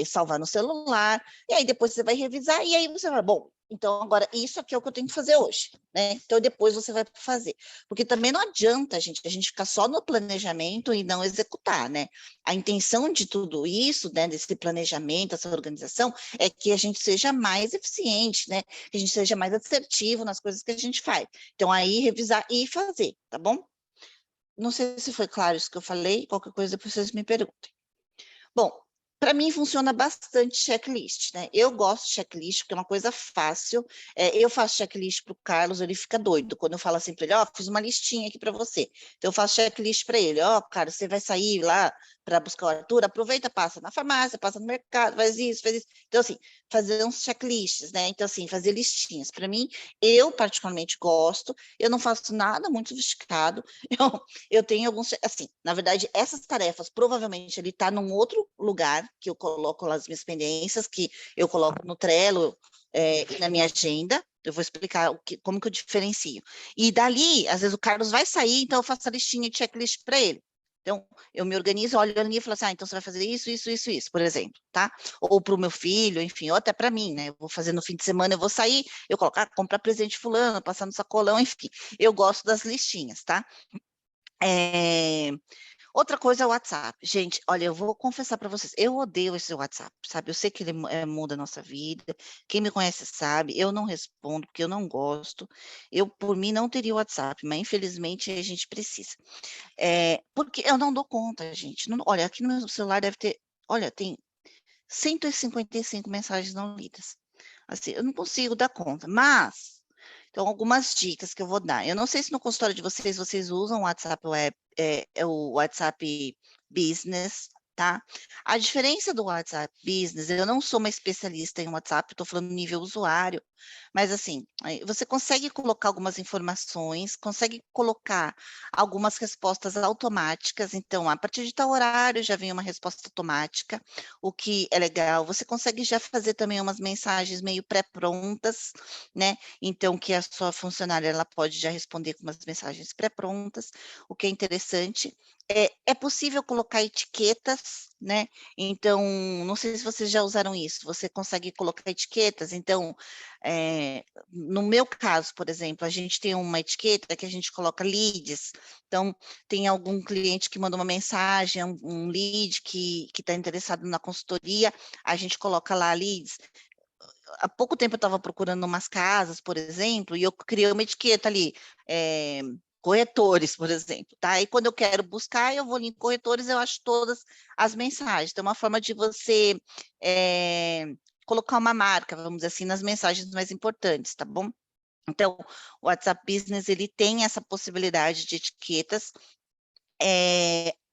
salvar no celular, e aí depois você vai revisar, e aí você vai, bom, então agora isso aqui é o que eu tenho que fazer hoje, né? Então depois você vai fazer. Porque também não adianta a gente ficar só no planejamento e não executar, né? A intenção de tudo isso, né, desse planejamento, essa organização, é que a gente seja mais eficiente, né? Que a gente seja mais assertivo nas coisas que a gente faz. Então aí revisar e fazer, tá bom? Não sei se foi claro isso que eu falei, qualquer coisa depois vocês me perguntem. Bom, para mim funciona bastante checklist, né? Eu gosto de checklist porque é uma coisa fácil. Eu faço checklist para o Carlos, ele fica doido quando eu falo assim para ele, fiz uma listinha aqui para você. Então eu faço checklist para ele, Carlos, você vai sair lá para buscar o Arthur, aproveita, passa na farmácia, passa no mercado, faz isso, faz isso. Então, assim, fazer uns checklists, né? Então, assim, fazer listinhas. Para mim, eu particularmente gosto, eu não faço nada muito sofisticado, eu tenho alguns, assim, na verdade, essas tarefas, provavelmente, ele está num outro lugar, que eu coloco lá as minhas pendências, que eu coloco no Trello, e na minha agenda. Eu vou explicar como que eu diferencio. E dali, às vezes o Carlos vai sair, então eu faço a listinha de checklist para ele. Então, eu me organizo, olho ali e falo assim, então você vai fazer isso, isso, isso, isso, por exemplo, tá? Ou para o meu filho, enfim, ou até para mim, né? Eu vou fazer no fim de semana, eu vou sair, eu coloco, comprar presente fulano, passar no sacolão, enfim. Eu gosto das listinhas, tá? Outra coisa é o WhatsApp. Gente, olha, eu vou confessar para vocês, eu odeio esse WhatsApp, sabe? Eu sei que ele muda a nossa vida. Quem me conhece sabe, eu não respondo porque eu não gosto. Eu, por mim, não teria o WhatsApp, mas infelizmente a gente precisa. Porque eu não dou conta, gente. Olha, aqui no meu celular deve ter, olha, tem 155 mensagens não lidas. Assim, eu não consigo dar conta, mas então algumas dicas que eu vou dar. Eu não sei se no consultório de vocês usam o WhatsApp Web, o WhatsApp Business, tá? A diferença do WhatsApp Business, eu não sou uma especialista em WhatsApp, estou falando nível usuário, mas assim, você consegue colocar algumas informações, consegue colocar algumas respostas automáticas, então a partir de tal horário já vem uma resposta automática, o que é legal. Você consegue já fazer também umas mensagens meio pré-prontas, né? Então, que a sua funcionária ela pode já responder com umas mensagens pré-prontas, o que é interessante. É possível colocar etiquetas, né? Então, não sei se vocês já usaram isso, você consegue colocar etiquetas, então, no meu caso, por exemplo, a gente tem uma etiqueta que a gente coloca leads, então, tem algum cliente que manda uma mensagem, um lead que está interessado na consultoria, a gente coloca lá leads. Há pouco tempo eu estava procurando umas casas, por exemplo, e eu criei uma etiqueta ali, corretores, por exemplo, tá? E quando eu quero buscar, eu vou ali em corretores, eu acho todas as mensagens. Então, é uma forma de você colocar uma marca, vamos dizer assim, nas mensagens mais importantes, tá bom? Então, o WhatsApp Business, ele tem essa possibilidade de etiquetas.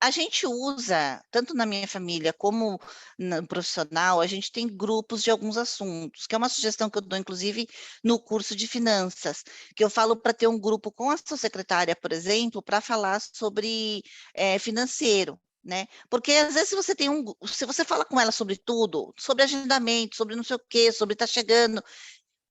A gente usa, tanto na minha família como no profissional, a gente tem grupos de alguns assuntos, que é uma sugestão que eu dou, inclusive, no curso de finanças, que eu falo para ter um grupo com a sua secretária, por exemplo, para falar sobre financeiro. Né? Porque às vezes se você fala com ela sobre tudo, sobre agendamento, sobre não sei o quê, sobre está chegando,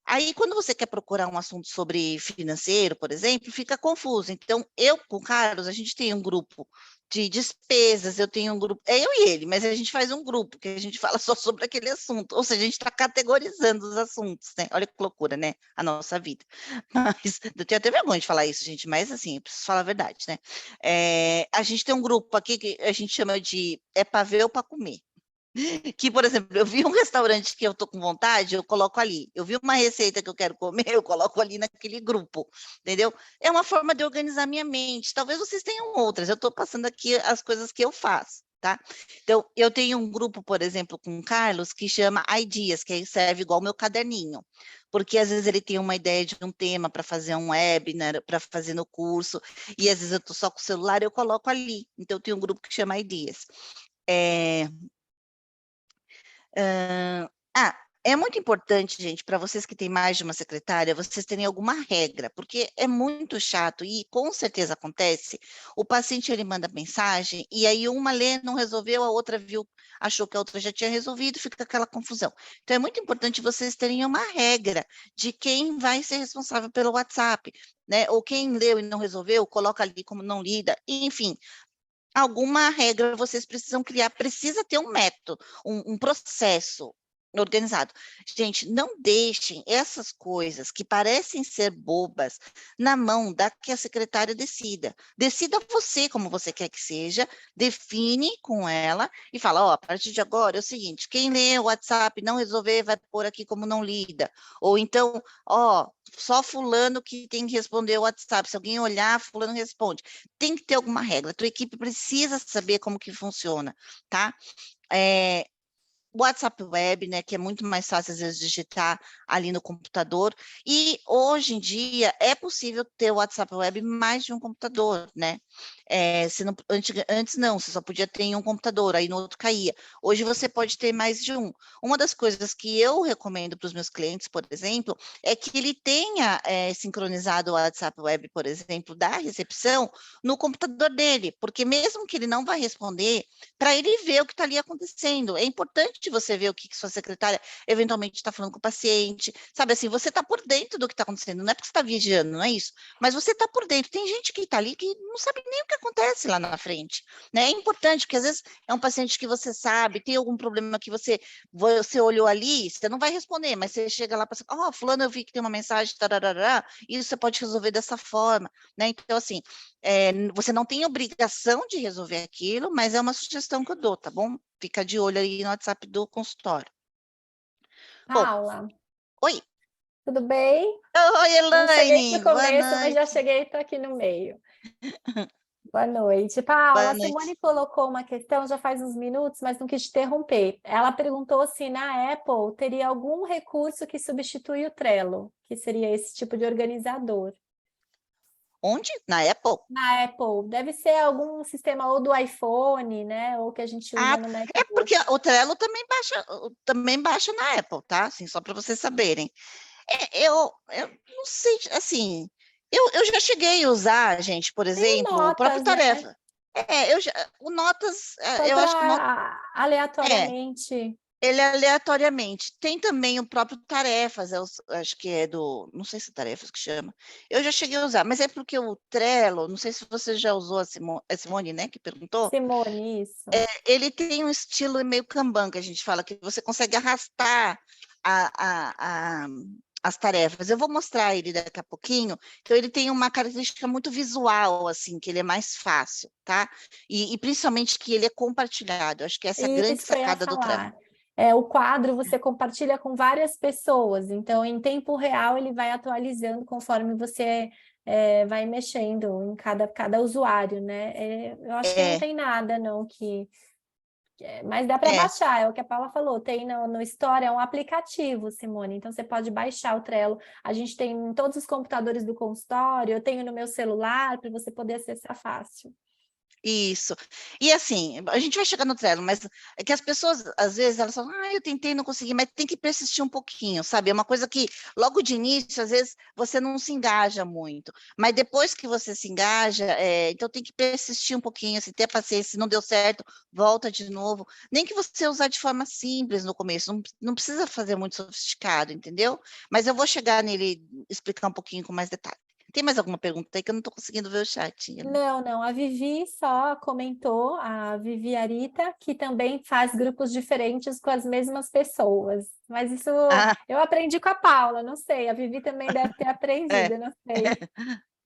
aí, quando você quer procurar um assunto sobre financeiro, por exemplo, fica confuso. Então, eu com o Carlos, a gente tem um grupo de despesas, eu tenho um grupo, é eu e ele, mas a gente faz um grupo que a gente fala só sobre aquele assunto. Ou seja, a gente está categorizando os assuntos, né? Olha que loucura, né? A nossa vida. Mas eu tenho até vergonha de falar isso, gente, mas assim, eu preciso falar a verdade, né? A gente tem um grupo aqui que a gente chama de é para ver ou para comer. Que, por exemplo, eu vi um restaurante que eu tô com vontade, eu coloco ali. Eu vi uma receita que eu quero comer, eu coloco ali naquele grupo, entendeu? É uma forma de organizar minha mente. Talvez vocês tenham outras. Eu estou passando aqui as coisas que eu faço, tá? Então, eu tenho um grupo, por exemplo, com o Carlos, que chama Ideas, que aí serve igual o meu caderninho. Porque às vezes ele tem uma ideia de um tema para fazer um webinar, para fazer no curso, e às vezes eu estou só com o celular, eu coloco ali. Então, eu tenho um grupo que chama Ideas. É, é muito importante, gente, para vocês que têm mais de uma secretária, vocês terem alguma regra, porque é muito chato e com certeza acontece. O paciente ele manda mensagem e aí uma lê, não resolveu, a outra viu, achou que a outra já tinha resolvido, fica aquela confusão. Então é muito importante vocês terem uma regra de quem vai ser responsável pelo WhatsApp, né? Ou quem leu e não resolveu, coloca ali como não lida, enfim, alguma regra vocês precisam criar, precisa ter um método, um processo organizado. Gente, não deixem essas coisas que parecem ser bobas na mão da que a secretária decida. Decida você como você quer que seja, define com ela e fala, ó, a partir de agora é o seguinte, quem lê o WhatsApp e não resolver vai pôr aqui como não lida. Ou então, ó, só fulano que tem que responder o WhatsApp, se alguém olhar, fulano responde. Tem que ter alguma regra, a tua equipe precisa saber como que funciona, tá? O WhatsApp Web, né, que é muito mais fácil às vezes digitar ali no computador, e hoje em dia é possível ter o WhatsApp Web mais de um computador, né? se não, antes não, você só podia ter em um computador, aí no outro caía. Hoje você pode ter mais de um. Uma das coisas que eu recomendo para os meus clientes, por exemplo, é que ele tenha sincronizado o WhatsApp Web, por exemplo, da recepção no computador dele, porque mesmo que ele não vá responder, para ele ver o que está ali acontecendo. É importante você ver o que sua secretária eventualmente está falando com o paciente, sabe assim, você está por dentro do que está acontecendo, não é porque você está vigiando, não é isso, mas você está por dentro. Tem gente que está ali que não sabe nem o que acontece lá na frente, né? É importante, porque às vezes é um paciente que você sabe, tem algum problema que você olhou ali, você não vai responder, mas você chega lá para fulano, eu vi que tem uma mensagem, tarará, isso você pode resolver dessa forma, né? Então, assim, você não tem obrigação de resolver aquilo, mas é uma sugestão que eu dou, tá bom? Fica de olho aí no WhatsApp do consultório. Bom, Paula, oi. tudo bem? Oi, Não cheguei no Elaine, boa começo, mas já noite. cheguei, tô aqui no meio. Boa noite. Paula, Boa a noite. Simone colocou uma questão já faz uns minutos, mas não quis te interromper. Ela perguntou se na Apple teria algum recurso que substitui o Trello, que seria esse tipo de organizador. Onde? Na Apple? Na Apple, deve ser algum sistema ou do iPhone, né? Ou que a gente Ah, usa no é porque MacBook. o Trello também baixa na Apple, tá? Assim, só para vocês saberem. Eu não sei, assim, eu já cheguei a usar, gente, por Tem exemplo, o próprio notas, né? Tarefa. O Notas, Só eu acho que o Notas, para é, aleatoriamente. ele é aleatoriamente. Tem também o próprio Tarefas, acho que é não sei se é Tarefas que chama. Eu já cheguei a usar, mas é porque o Trello, não sei se você já usou a Simone, né, que perguntou, Simone, isso. ele tem um estilo meio Kanban, que a gente fala, que você consegue arrastar a, a, a- as tarefas. Eu vou mostrar ele daqui a pouquinho. Então, ele tem uma característica muito visual, assim, que ele é mais fácil, tá? E principalmente que ele é compartilhado. Eu acho que essa é a grande Isso que eu ia sacada do Trello. falar. O quadro você compartilha com várias pessoas, então em tempo real ele vai atualizando conforme você vai mexendo em cada usuário, né? Eu acho que não É, tem nada, não, mas dá para é. baixar, é o que a Paula falou. Tem no Store, é um aplicativo, Simone, então você pode baixar o Trello. A gente tem em todos os computadores do consultório, eu tenho no meu celular para você poder acessar fácil. Isso. E assim, a gente vai chegar no Trello, mas é que as pessoas, às vezes, elas falam, eu tentei, não consegui, mas tem que persistir um pouquinho, sabe? É uma coisa que, logo de início, às vezes, você não se engaja muito, mas depois que você se engaja, então tem que persistir um pouquinho, assim, ter paciência, se não deu certo, volta de novo. Nem que você usar de forma simples no começo, não precisa fazer muito sofisticado, entendeu? Mas eu vou chegar nele, explicar um pouquinho com mais detalhe. Tem mais alguma pergunta aí que eu não estou conseguindo ver o chat, Elaine? Não, não. A Vivi só comentou, a Vivi Arita, que também faz grupos diferentes com as mesmas pessoas. Mas isso Ah, eu aprendi com a Paula, não sei. A Vivi também deve ter é. aprendido, não sei.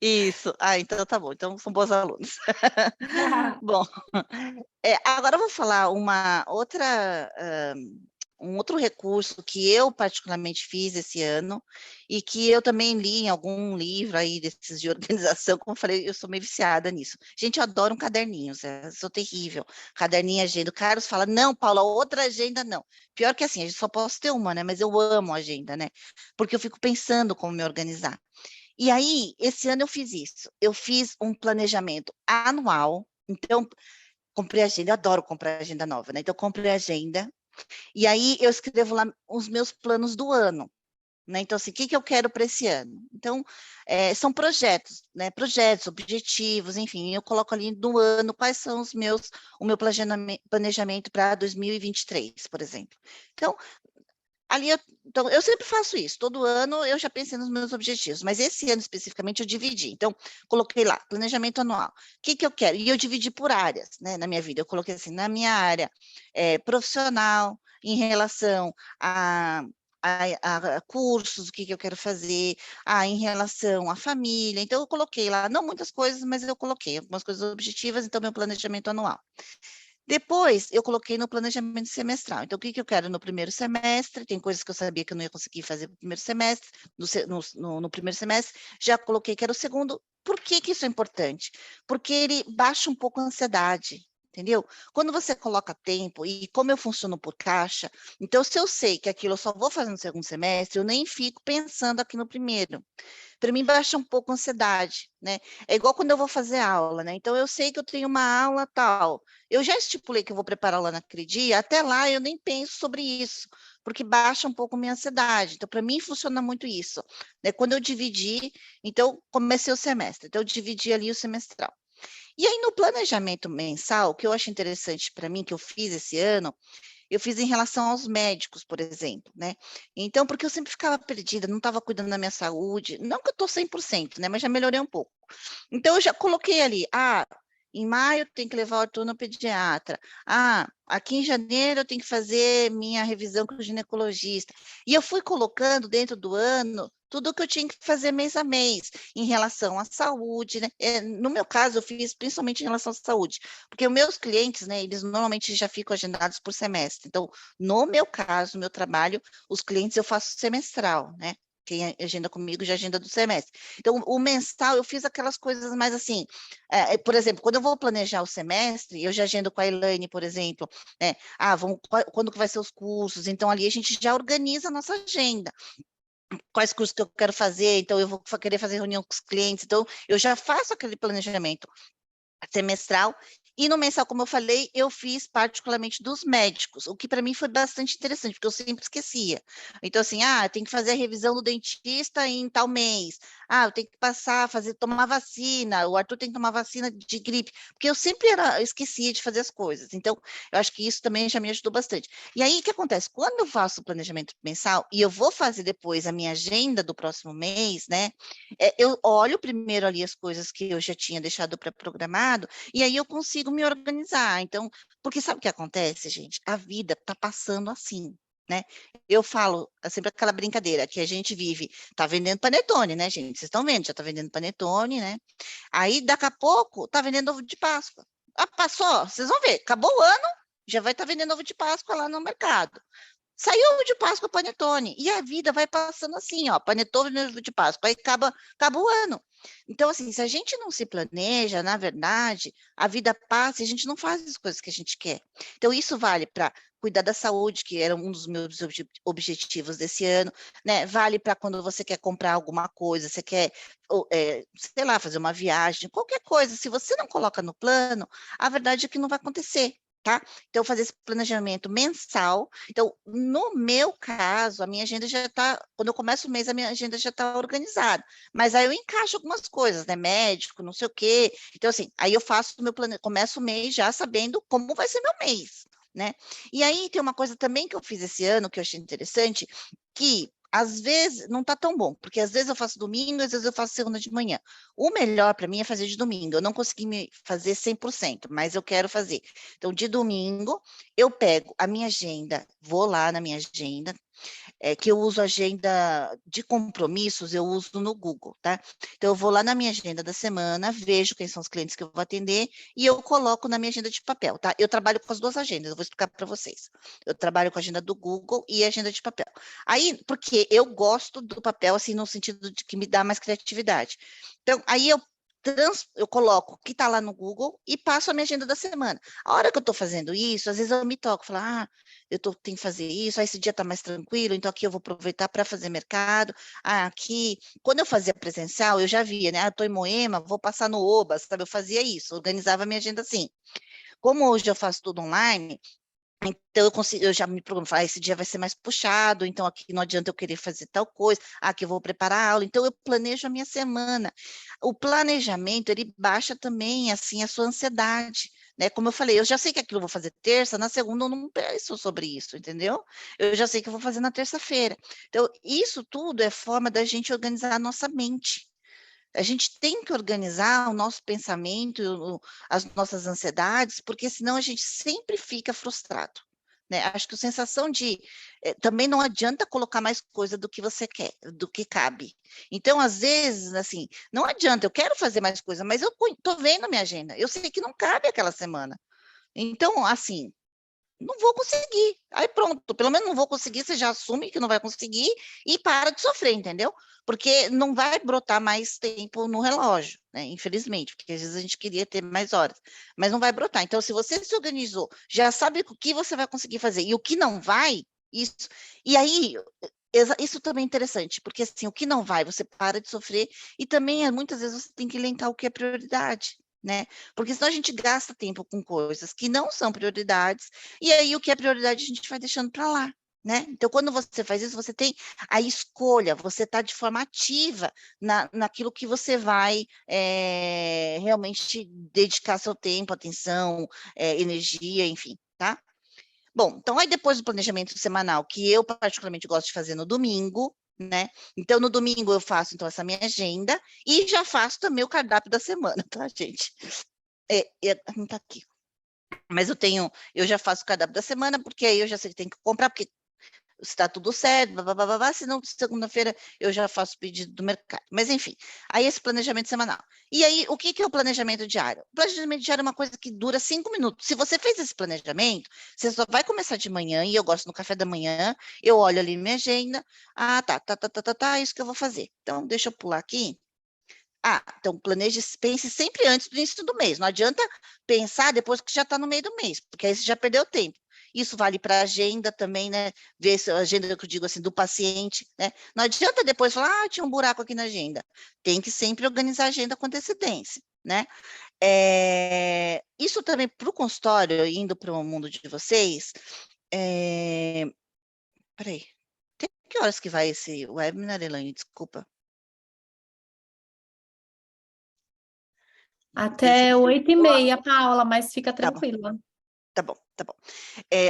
Isso. Ah, então tá bom. Então são bons alunos. Bom, agora eu vou falar um outro recurso que eu particularmente fiz esse ano e que eu também li em algum livro aí desses de organização, como eu falei, eu sou meio viciada nisso. Gente, eu adoro um caderninho, eu sou terrível. Caderninho, agenda. O Carlos fala, não, Paula, outra agenda não. Pior que assim, a gente só posso ter uma, né? Mas eu amo agenda, né? Porque eu fico pensando como me organizar. E aí, esse ano eu fiz isso. Eu fiz um planejamento anual. Então, comprei agenda, eu adoro comprar agenda nova, né? Então, comprei agenda. E aí, eu escrevo lá os meus planos do ano. Né? Então, assim, o que eu quero para esse ano? Então, são projetos, né? Projetos, objetivos, enfim, eu coloco ali no ano quais são o meu planejamento para 2023, por exemplo. Então, então, eu sempre faço isso, todo ano eu já pensei nos meus objetivos, mas esse ano especificamente eu dividi. Então, coloquei lá, planejamento anual. O que eu quero? E eu dividi por áreas, né, na minha vida. Eu coloquei assim, na minha área profissional, em relação a cursos, o que eu quero fazer, em relação à família. Então, eu coloquei lá, não muitas coisas, mas eu coloquei algumas coisas objetivas, então, meu planejamento anual. Depois, eu coloquei no planejamento semestral. Então, o que eu quero no primeiro semestre? Tem coisas que eu sabia que eu não ia conseguir fazer no primeiro semestre, no primeiro semestre, já coloquei que era o segundo. Por que isso é importante? Porque ele baixa um pouco a ansiedade, entendeu? Quando você coloca tempo, e como eu funciono por caixa, então se eu sei que aquilo eu só vou fazer no segundo semestre, eu nem fico pensando aqui no primeiro. Para mim baixa um pouco a ansiedade, né? É igual quando eu vou fazer aula, né? Então eu sei que eu tenho uma aula tal. Eu já estipulei que eu vou preparar aula naquele dia, até lá eu nem penso sobre isso, porque baixa um pouco a minha ansiedade. Então, para mim funciona muito isso, né? Quando eu dividi, então comecei o semestre, então eu dividi ali o semestral. E aí, no planejamento mensal, o que eu acho interessante para mim, que eu fiz esse ano, eu fiz em relação aos médicos, por exemplo, né? Então, porque eu sempre ficava perdida, não estava cuidando da minha saúde, não que eu estou 100%, né? Mas já melhorei um pouco. Então, eu já coloquei ali, em maio tem que levar o Arthur no pediatra. Aqui em janeiro eu tenho que fazer minha revisão com o ginecologista. E eu fui colocando dentro do ano tudo o que eu tinha que fazer mês a mês, em relação à saúde, né? No meu caso, eu fiz principalmente em relação à saúde, porque os meus clientes, né, eles normalmente já ficam agendados por semestre. Então, no meu caso, no meu trabalho, os clientes eu faço semestral, né? Quem agenda comigo já agenda do semestre. Então, o mensal, eu fiz aquelas coisas mais assim, por exemplo, quando eu vou planejar o semestre, eu já agendo com a Elaine, por exemplo, né? Quando que vai ser os cursos? Então, ali a gente já organiza a nossa agenda. Quais cursos que eu quero fazer, então eu vou querer fazer reunião com os clientes, então eu já faço aquele planejamento semestral, e no mensal, como eu falei, eu fiz particularmente dos médicos, o que para mim foi bastante interessante, porque eu sempre esquecia. Então, assim, tem que fazer a revisão do dentista em tal mês. Eu tenho que tomar vacina, o Arthur tem que tomar vacina de gripe, porque eu sempre esquecia de fazer as coisas. Então, eu acho que isso também já me ajudou bastante. E aí, o que acontece? Quando eu faço o planejamento mensal, e eu vou fazer depois a minha agenda do próximo mês, né? Eu olho primeiro ali as coisas que eu já tinha deixado pré-programado, e aí eu consigo me organizar. Então, porque sabe o que acontece, gente? A vida está passando assim, né? Eu falo sempre aquela brincadeira que a gente vive, tá vendendo panetone, né, gente? Vocês estão vendo, já tá vendendo panetone, né? Aí, daqui a pouco, tá vendendo ovo de Páscoa. Passou, vocês vão ver, acabou o ano, já vai estar vendendo ovo de Páscoa lá no mercado. Saiu de Páscoa panetone, e a vida vai passando assim, ó, panetone de Páscoa, aí acaba o ano. Então, assim, se a gente não se planeja, na verdade, a vida passa e a gente não faz as coisas que a gente quer. Então, isso vale para cuidar da saúde, que era um dos meus objetivos desse ano, né? Vale para quando você quer comprar alguma coisa, você quer, sei lá, fazer uma viagem, qualquer coisa. Se você não coloca no plano, a verdade é que não vai acontecer. Tá? Então, fazer esse planejamento mensal. Então, no meu caso, a minha agenda já está, quando eu começo o mês, a minha agenda já está organizada. Mas aí eu encaixo algumas coisas, né? Médico, não sei o quê. Então, assim, aí eu faço o meu plano, começo o mês já sabendo como vai ser meu mês, né? E aí tem uma coisa também que eu fiz esse ano, que eu achei interessante, que às vezes não está tão bom, porque às vezes eu faço domingo, às vezes eu faço segunda de manhã. O melhor para mim é fazer de domingo. Eu não consegui me fazer 100%, mas eu quero fazer. Então, de domingo, eu pego a minha agenda, vou lá na minha agenda, que eu uso agenda de compromissos, eu uso no Google, tá? Então, eu vou lá na minha agenda da semana, vejo quem são os clientes que eu vou atender e eu coloco na minha agenda de papel, tá? Eu trabalho com as duas agendas, eu vou explicar para vocês. Eu trabalho com a agenda do Google e a agenda de papel. Aí, porque eu gosto do papel, assim, no sentido de que me dá mais criatividade. Então, aí eu coloco o que está lá no Google e passo a minha agenda da semana. A hora que eu estou fazendo isso, às vezes eu me toco, falo, tenho que fazer isso, esse dia está mais tranquilo, então aqui eu vou aproveitar para fazer mercado. Aqui, quando eu fazia presencial, eu já via, né? Estou em Moema, vou passar no Oba, sabe? Eu fazia isso, organizava a minha agenda assim. Como hoje eu faço tudo online, então eu já me programo, esse dia vai ser mais puxado, então aqui não adianta eu querer fazer tal coisa, aqui eu vou preparar a aula, então eu planejo a minha semana. O planejamento, ele baixa também, assim, a sua ansiedade, né? Como eu falei, eu já sei que aquilo eu vou fazer terça, na segunda eu não penso sobre isso, entendeu? Eu já sei que eu vou fazer na terça-feira. Então, isso tudo é forma da gente organizar a nossa mente. A gente tem que organizar o nosso pensamento, as nossas ansiedades, porque senão a gente sempre fica frustrado, né? Acho que a sensação de também não adianta colocar mais coisa do que você quer, do que cabe. Então, às vezes, assim, não adianta, eu quero fazer mais coisa, mas eu estou vendo a minha agenda, eu sei que não cabe aquela semana. Então, assim, não vou conseguir. Aí pronto, pelo menos não vou conseguir, você já assume que não vai conseguir e para de sofrer, entendeu? Porque não vai brotar mais tempo no relógio, né? Infelizmente, porque às vezes a gente queria ter mais horas, mas não vai brotar. Então, se você se organizou, já sabe o que você vai conseguir fazer e o que não vai, isso. E aí, isso também é interessante, porque assim, o que não vai, você para de sofrer e também muitas vezes você tem que elencar o que é prioridade, né? Porque senão a gente gasta tempo com coisas que não são prioridades, e aí o que é prioridade a gente vai deixando para lá, né? Então, quando você faz isso, você tem a escolha, você está de forma ativa naquilo que você vai realmente dedicar seu tempo, atenção, energia, enfim, tá? Bom, então aí depois do planejamento semanal, que eu particularmente gosto de fazer no domingo, né? Então, no domingo eu faço então essa minha agenda e já faço também o cardápio da semana, tá, gente? Não tá aqui. Mas eu já faço o cardápio da semana, porque aí eu já sei que tem que comprar, porque se está tudo certo, blá, blá, blá, blá, senão segunda-feira eu já faço o pedido do mercado. Mas enfim, aí esse planejamento semanal. E aí, o que é o planejamento diário? O planejamento diário é uma coisa que dura 5 minutos. Se você fez esse planejamento, você só vai começar de manhã, e eu gosto no café da manhã, eu olho ali minha agenda, tá, isso que eu vou fazer. Então, deixa eu pular aqui. Então planeje, pense sempre antes do início do mês. Não adianta pensar depois que já está no meio do mês, porque aí você já perdeu tempo. Isso vale para a agenda também, né? Ver se a agenda que eu digo assim, do paciente, né? Não adianta depois falar, tinha um buraco aqui na agenda. Tem que sempre organizar a agenda com antecedência, né? Isso também para o consultório, indo para o mundo de vocês. Peraí, tem que horas que vai esse webinar, Elaine? Desculpa. Até 8h30, Paula, mas fica Tá bom, tranquila. tá bom, tá bom.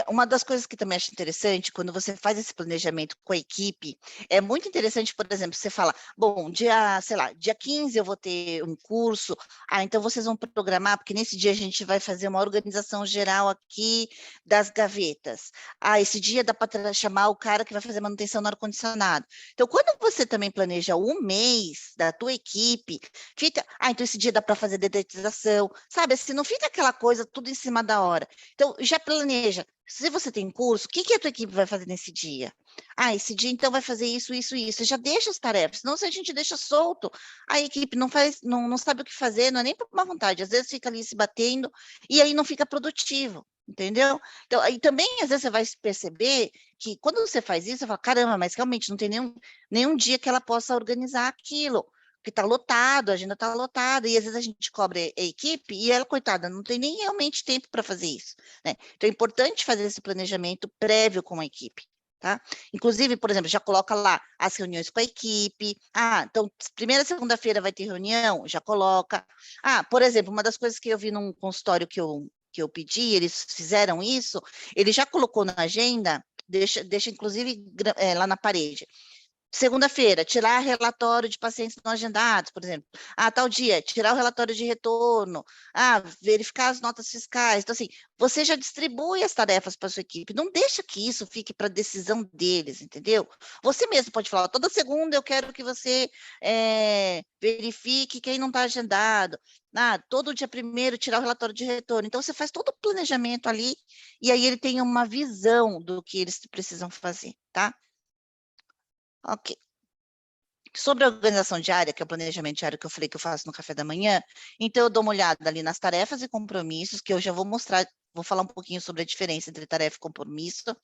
Uma das coisas que também acho interessante, quando você faz esse planejamento com a equipe, é muito interessante, por exemplo, você fala, bom, sei lá, dia 15 eu vou ter um curso, então vocês vão programar, porque nesse dia a gente vai fazer uma organização geral aqui das gavetas. Esse dia dá para chamar o cara que vai fazer manutenção no ar-condicionado. Então, quando você também planeja um mês da tua equipe, então esse dia dá para fazer dedetização, sabe? Assim, não fica aquela coisa tudo em cima da hora. Então, já planeja. Se você tem curso, o que a tua equipe vai fazer nesse dia? Esse dia então vai fazer isso, isso, isso. Você já deixa as tarefas, senão se a gente deixa solto, a equipe não faz, não sabe o que fazer, não é nem por má vontade, às vezes fica ali se batendo e aí não fica produtivo, entendeu? Então, aí também às vezes você vai perceber que quando você faz isso, você fala, caramba, mas realmente não tem nenhum dia que ela possa organizar aquilo, porque está lotado, a agenda está lotada, e às vezes a gente cobra a equipe e ela, coitada, não tem nem realmente tempo para fazer isso, né? Então é importante fazer esse planejamento prévio com a equipe, tá? Inclusive, por exemplo, já coloca lá as reuniões com a equipe. Então, primeira segunda-feira vai ter reunião, já coloca. Por exemplo, uma das coisas que eu vi num consultório que eu pedi, eles fizeram isso, ele já colocou na agenda, deixa inclusive lá na parede. Segunda-feira, tirar relatório de pacientes não agendados, por exemplo. Tal dia, tirar o relatório de retorno. Verificar as notas fiscais. Então, assim, você já distribui as tarefas para a sua equipe. Não deixa que isso fique para decisão deles, entendeu? Você mesmo pode falar, toda segunda eu quero que você verifique quem não está agendado. Todo dia primeiro tirar o relatório de retorno. Então, você faz todo o planejamento ali e aí ele tem uma visão do que eles precisam fazer, tá? Ok. Sobre a organização diária, que é o planejamento diário que eu falei que eu faço no café da manhã, então eu dou uma olhada ali nas tarefas e compromissos, que eu já vou mostrar, vou falar um pouquinho sobre a diferença entre tarefa e compromisso.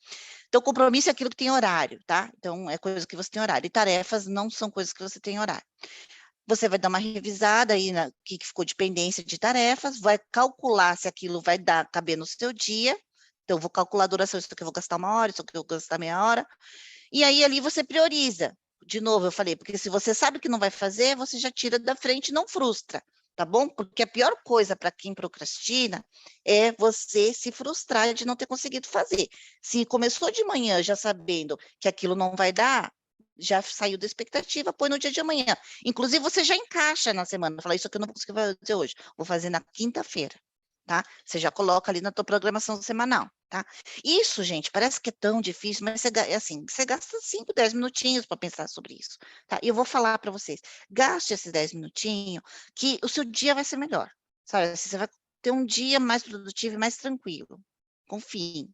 Então, compromisso é aquilo que tem horário, tá? Então, é coisa que você tem horário. E tarefas não são coisas que você tem horário. Você vai dar uma revisada aí no que ficou de pendência de tarefas, vai calcular se aquilo vai caber no seu dia. Então, vou calcular a duração, isso aqui eu vou gastar 1 hora, isso aqui eu vou gastar meia hora. E aí ali você prioriza. De novo, eu falei, porque se você sabe que não vai fazer, você já tira da frente e não frustra, tá bom? Porque a pior coisa para quem procrastina é você se frustrar de não ter conseguido fazer. Se começou de manhã já sabendo que aquilo não vai dar, já saiu da expectativa, põe no dia de amanhã. Inclusive, você já encaixa na semana, fala, isso aqui eu não vou conseguir fazer hoje, vou fazer na quinta-feira, tá? Você já coloca ali na tua programação semanal, tá? Isso, gente, parece que é tão difícil, mas você gasta 5, 10 minutinhos para pensar sobre isso, tá? E eu vou falar para vocês, gaste esses 10 minutinhos, que o seu dia vai ser melhor, sabe? Você vai ter um dia mais produtivo e mais tranquilo, confie.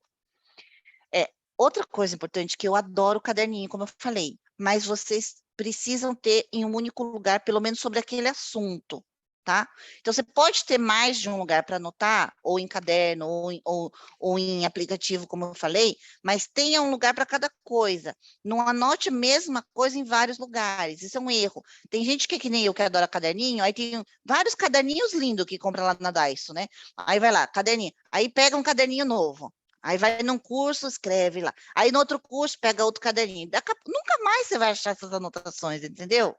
outra coisa importante, que eu adoro o caderninho, como eu falei, mas vocês precisam ter em um único lugar, pelo menos sobre aquele assunto, tá? Então, você pode ter mais de um lugar para anotar, ou em caderno, ou em aplicativo, como eu falei, mas tenha um lugar para cada coisa. Não anote a mesma coisa em vários lugares, isso é um erro. Tem gente que é que nem eu, que adora caderninho, aí tem vários caderninhos lindos que compra lá na Daiso, né? Aí vai lá, caderninho, aí pega um caderninho novo. Aí vai num curso, escreve lá. Aí no outro curso, pega outro caderninho. Nunca mais você vai achar essas anotações, entendeu?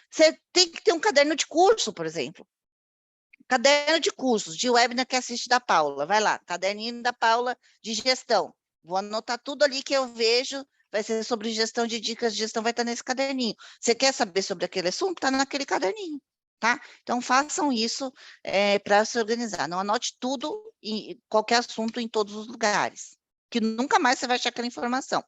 Você tem que ter um caderno de curso, por exemplo. Caderno de cursos, de webinar que assiste da Paula. Vai lá, caderninho da Paula de gestão. Vou anotar tudo ali que eu vejo, vai ser sobre gestão de dicas de gestão, vai estar nesse caderninho. Você quer saber sobre aquele assunto? Está naquele caderninho, tá? Então, façam isso para se organizar. Não anote tudo, qualquer assunto em todos os lugares, que nunca mais você vai achar aquela informação.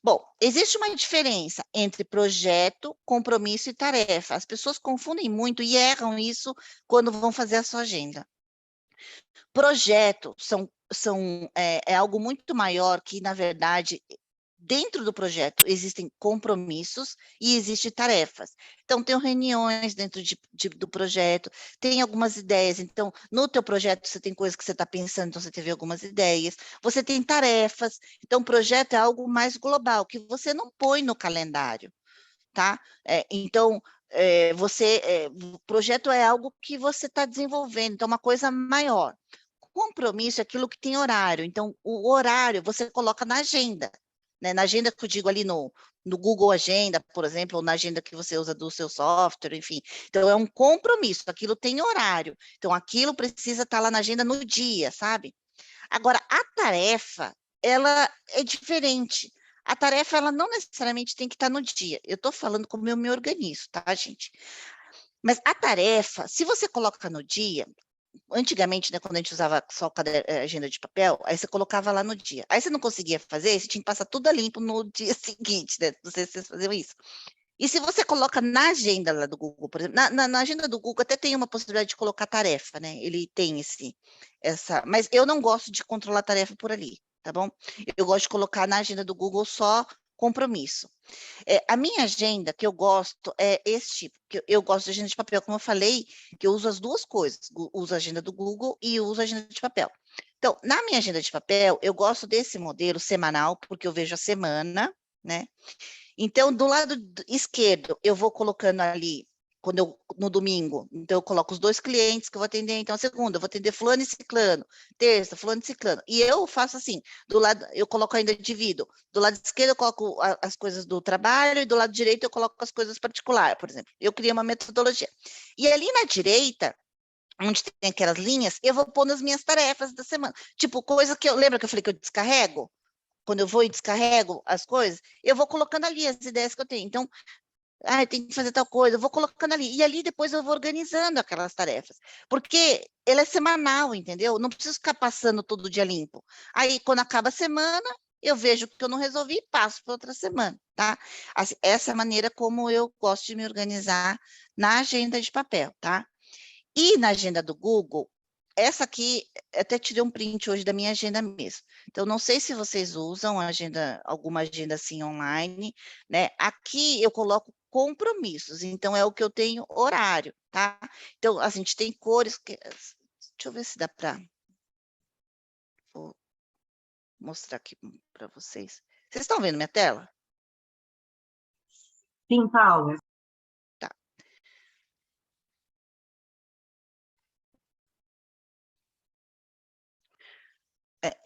Bom, existe uma diferença entre projeto, compromisso e tarefa. As pessoas confundem muito e erram isso quando vão fazer a sua agenda. Projeto é algo muito maior que, na verdade, dentro do projeto existem compromissos e existem tarefas. Então, tem reuniões dentro do projeto, tem algumas ideias. Então, no teu projeto, você tem coisas que você está pensando, então você teve algumas ideias. Você tem tarefas. Então, o projeto é algo mais global, que você não põe no calendário, tá? Então, o projeto é algo que você está desenvolvendo, então, uma coisa maior. Compromisso é aquilo que tem horário. Então, o horário você coloca na agenda, né? Na agenda que eu digo ali no Google Agenda, por exemplo, ou na agenda que você usa do seu software, enfim. Então, é um compromisso, aquilo tem horário. Então, aquilo precisa estar lá na agenda no dia, sabe? Agora, a tarefa, ela é diferente. A tarefa, ela não necessariamente tem que estar no dia. Eu estou falando como eu me organizo, tá, gente? Mas a tarefa, se você coloca no dia, antigamente, né, quando a gente usava só agenda de papel, aí você colocava lá no dia. Aí você não conseguia fazer, você tinha que passar tudo a limpo no dia seguinte, né? Não sei se vocês faziam isso. E se você coloca na agenda lá do Google, por exemplo, na agenda do Google até tem uma possibilidade de colocar tarefa, né? Ele tem mas eu não gosto de controlar tarefa por ali, tá bom? Eu gosto de colocar na agenda do Google só compromisso. A minha agenda, que eu gosto, é esse tipo, que eu gosto de agenda de papel, como eu falei, que eu uso as duas coisas, uso a agenda do Google e uso a agenda de papel. Então, na minha agenda de papel, eu gosto desse modelo semanal, porque eu vejo a semana, né? Então, do lado esquerdo, eu vou colocando ali, no domingo, então eu coloco os 2 clientes que eu vou atender, então, segunda, eu vou atender fulano e ciclano, terça, fulano e ciclano, e eu faço assim, do lado, eu coloco ainda, divido, do lado esquerdo eu coloco as coisas do trabalho, e do lado direito eu coloco as coisas particulares, por exemplo, eu criei uma metodologia. E ali na direita, onde tem aquelas linhas, eu vou pondo as minhas tarefas da semana, tipo, coisa que lembra que eu falei que eu descarrego? Quando eu vou e descarrego as coisas, eu vou colocando ali as ideias que eu tenho. Então, tem que fazer tal coisa, eu vou colocando ali. E ali depois eu vou organizando aquelas tarefas. Porque ela é semanal, entendeu? Não preciso ficar passando todo dia limpo. Aí, quando acaba a semana, eu vejo o que eu não resolvi e passo para outra semana, tá? Assim, essa é a maneira como eu gosto de me organizar na agenda de papel, tá? E na agenda do Google, essa aqui, até tirei um print hoje da minha agenda mesmo. Então, não sei se vocês usam alguma agenda assim online, né? Aqui eu coloco compromissos, então é o que eu tenho horário, tá? Então, a gente tem cores deixa eu ver se dá para mostrar aqui para vocês. Vocês estão vendo minha tela? Sim, Paula. Tá.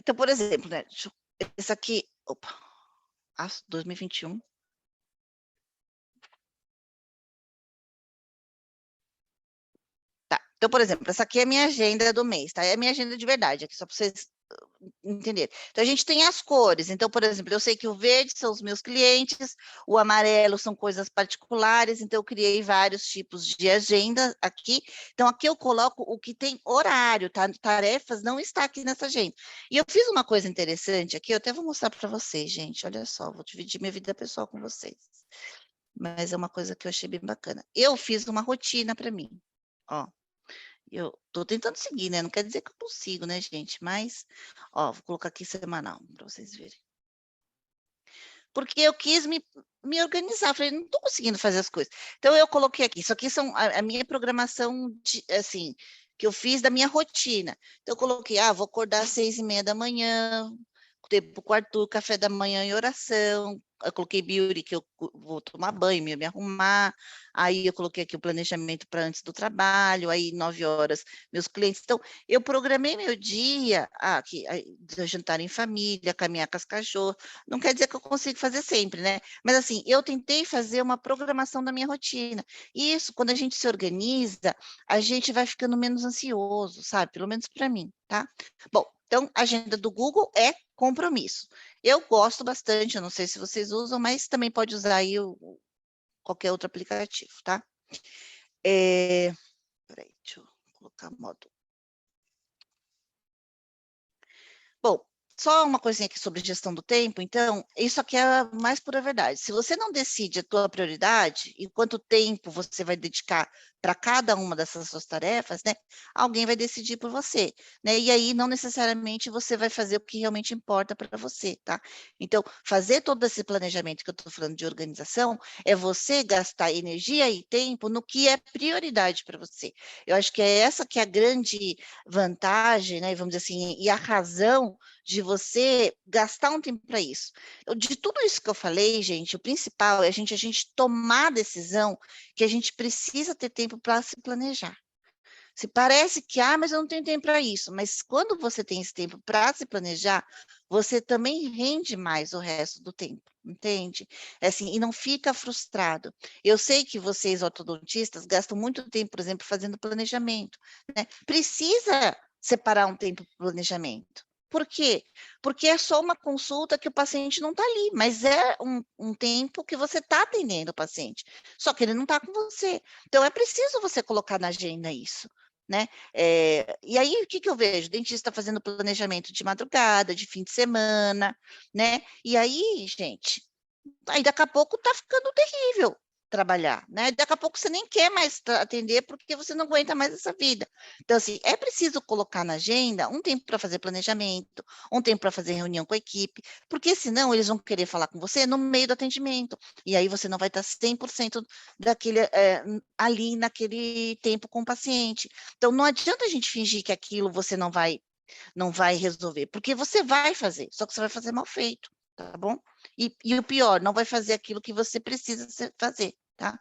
Então, por exemplo, né? Esse aqui, 2021. Tá. Então, por exemplo, essa aqui é a minha agenda do mês, tá? É a minha agenda de verdade, aqui só para vocês entenderem. Então, a gente tem as cores. Então, por exemplo, eu sei que o verde são os meus clientes, o amarelo são coisas particulares, então eu criei vários tipos de agenda aqui. Então, aqui eu coloco o que tem horário, tá? Tarefas não está aqui nessa agenda. E eu fiz uma coisa interessante aqui, eu até vou mostrar para vocês, gente. Olha só, vou dividir minha vida pessoal com vocês. Mas é uma coisa que eu achei bem bacana. Eu fiz uma rotina para mim, ó. Eu estou tentando seguir, né? Não quer dizer que eu consigo, né, gente? Mas, ó, vou colocar aqui semanal para vocês verem. porque eu quis me organizar. Falei, não estou conseguindo fazer as coisas. Então, eu coloquei aqui. Isso aqui são a minha programação, assim, que eu fiz da minha rotina. Então, eu coloquei, vou acordar às 6h30 da manhã, tempo com o Arthur, café da manhã e oração. Eu coloquei beauty, que eu vou tomar banho, me arrumar. Aí eu coloquei aqui o planejamento para antes do trabalho, aí 9 horas, meus clientes. Então, eu programei meu dia, jantar em família, caminhar com as cachorras. Não quer dizer que eu consigo fazer sempre, né? Mas assim, eu tentei fazer uma programação da minha rotina. E isso, quando a gente se organiza, a gente vai ficando menos ansioso, sabe? Pelo menos para mim, tá? Bom, então, a agenda do Google é compromisso. Eu gosto bastante, eu não sei se vocês usam, mas também pode usar aí qualquer outro aplicativo, tá? Peraí, deixa eu colocar modo. Bom, só uma coisinha aqui sobre gestão do tempo, então, isso aqui é a mais pura verdade. Se você não decide a tua prioridade e quanto tempo você vai dedicar para cada uma dessas suas tarefas, né, alguém vai decidir por você, né? E aí não necessariamente você vai fazer o que realmente importa para você, tá? Então, fazer todo esse planejamento que eu estou falando de organização é você gastar energia e tempo no que é prioridade para você. Eu acho que é essa que é a grande vantagem, né, vamos dizer assim, e a razão de você gastar um tempo para isso. De tudo isso que eu falei, gente, o principal é a gente tomar a decisão que a gente precisa ter tempo para se planejar. Se parece que, mas eu não tenho tempo para isso, mas quando você tem esse tempo para se planejar, você também rende mais o resto do tempo, entende? É assim, e não fica frustrado. Eu sei que vocês, ortodontistas, gastam muito tempo, por exemplo, fazendo planejamento, né? Precisa separar um tempo para o planejamento. Por quê? Porque é só uma consulta que o paciente não está ali, mas é um tempo que você está atendendo o paciente, só que ele não está com você. Então, é preciso você colocar na agenda isso, né? E aí, o que eu vejo? O dentista fazendo planejamento de madrugada, de fim de semana, né? E aí, gente, aí daqui a pouco tá ficando terrível trabalhar, né? Daqui a pouco você nem quer mais atender porque você não aguenta mais essa vida. Então, assim, é preciso colocar na agenda um tempo para fazer planejamento, um tempo para fazer reunião com a equipe, porque senão eles vão querer falar com você no meio do atendimento, e aí você não vai estar 100% daquele, ali naquele tempo com o paciente. Então, não adianta a gente fingir que aquilo você não vai resolver, porque você vai fazer, só que você vai fazer mal feito, tá bom? E o pior, não vai fazer aquilo que você precisa fazer, tá?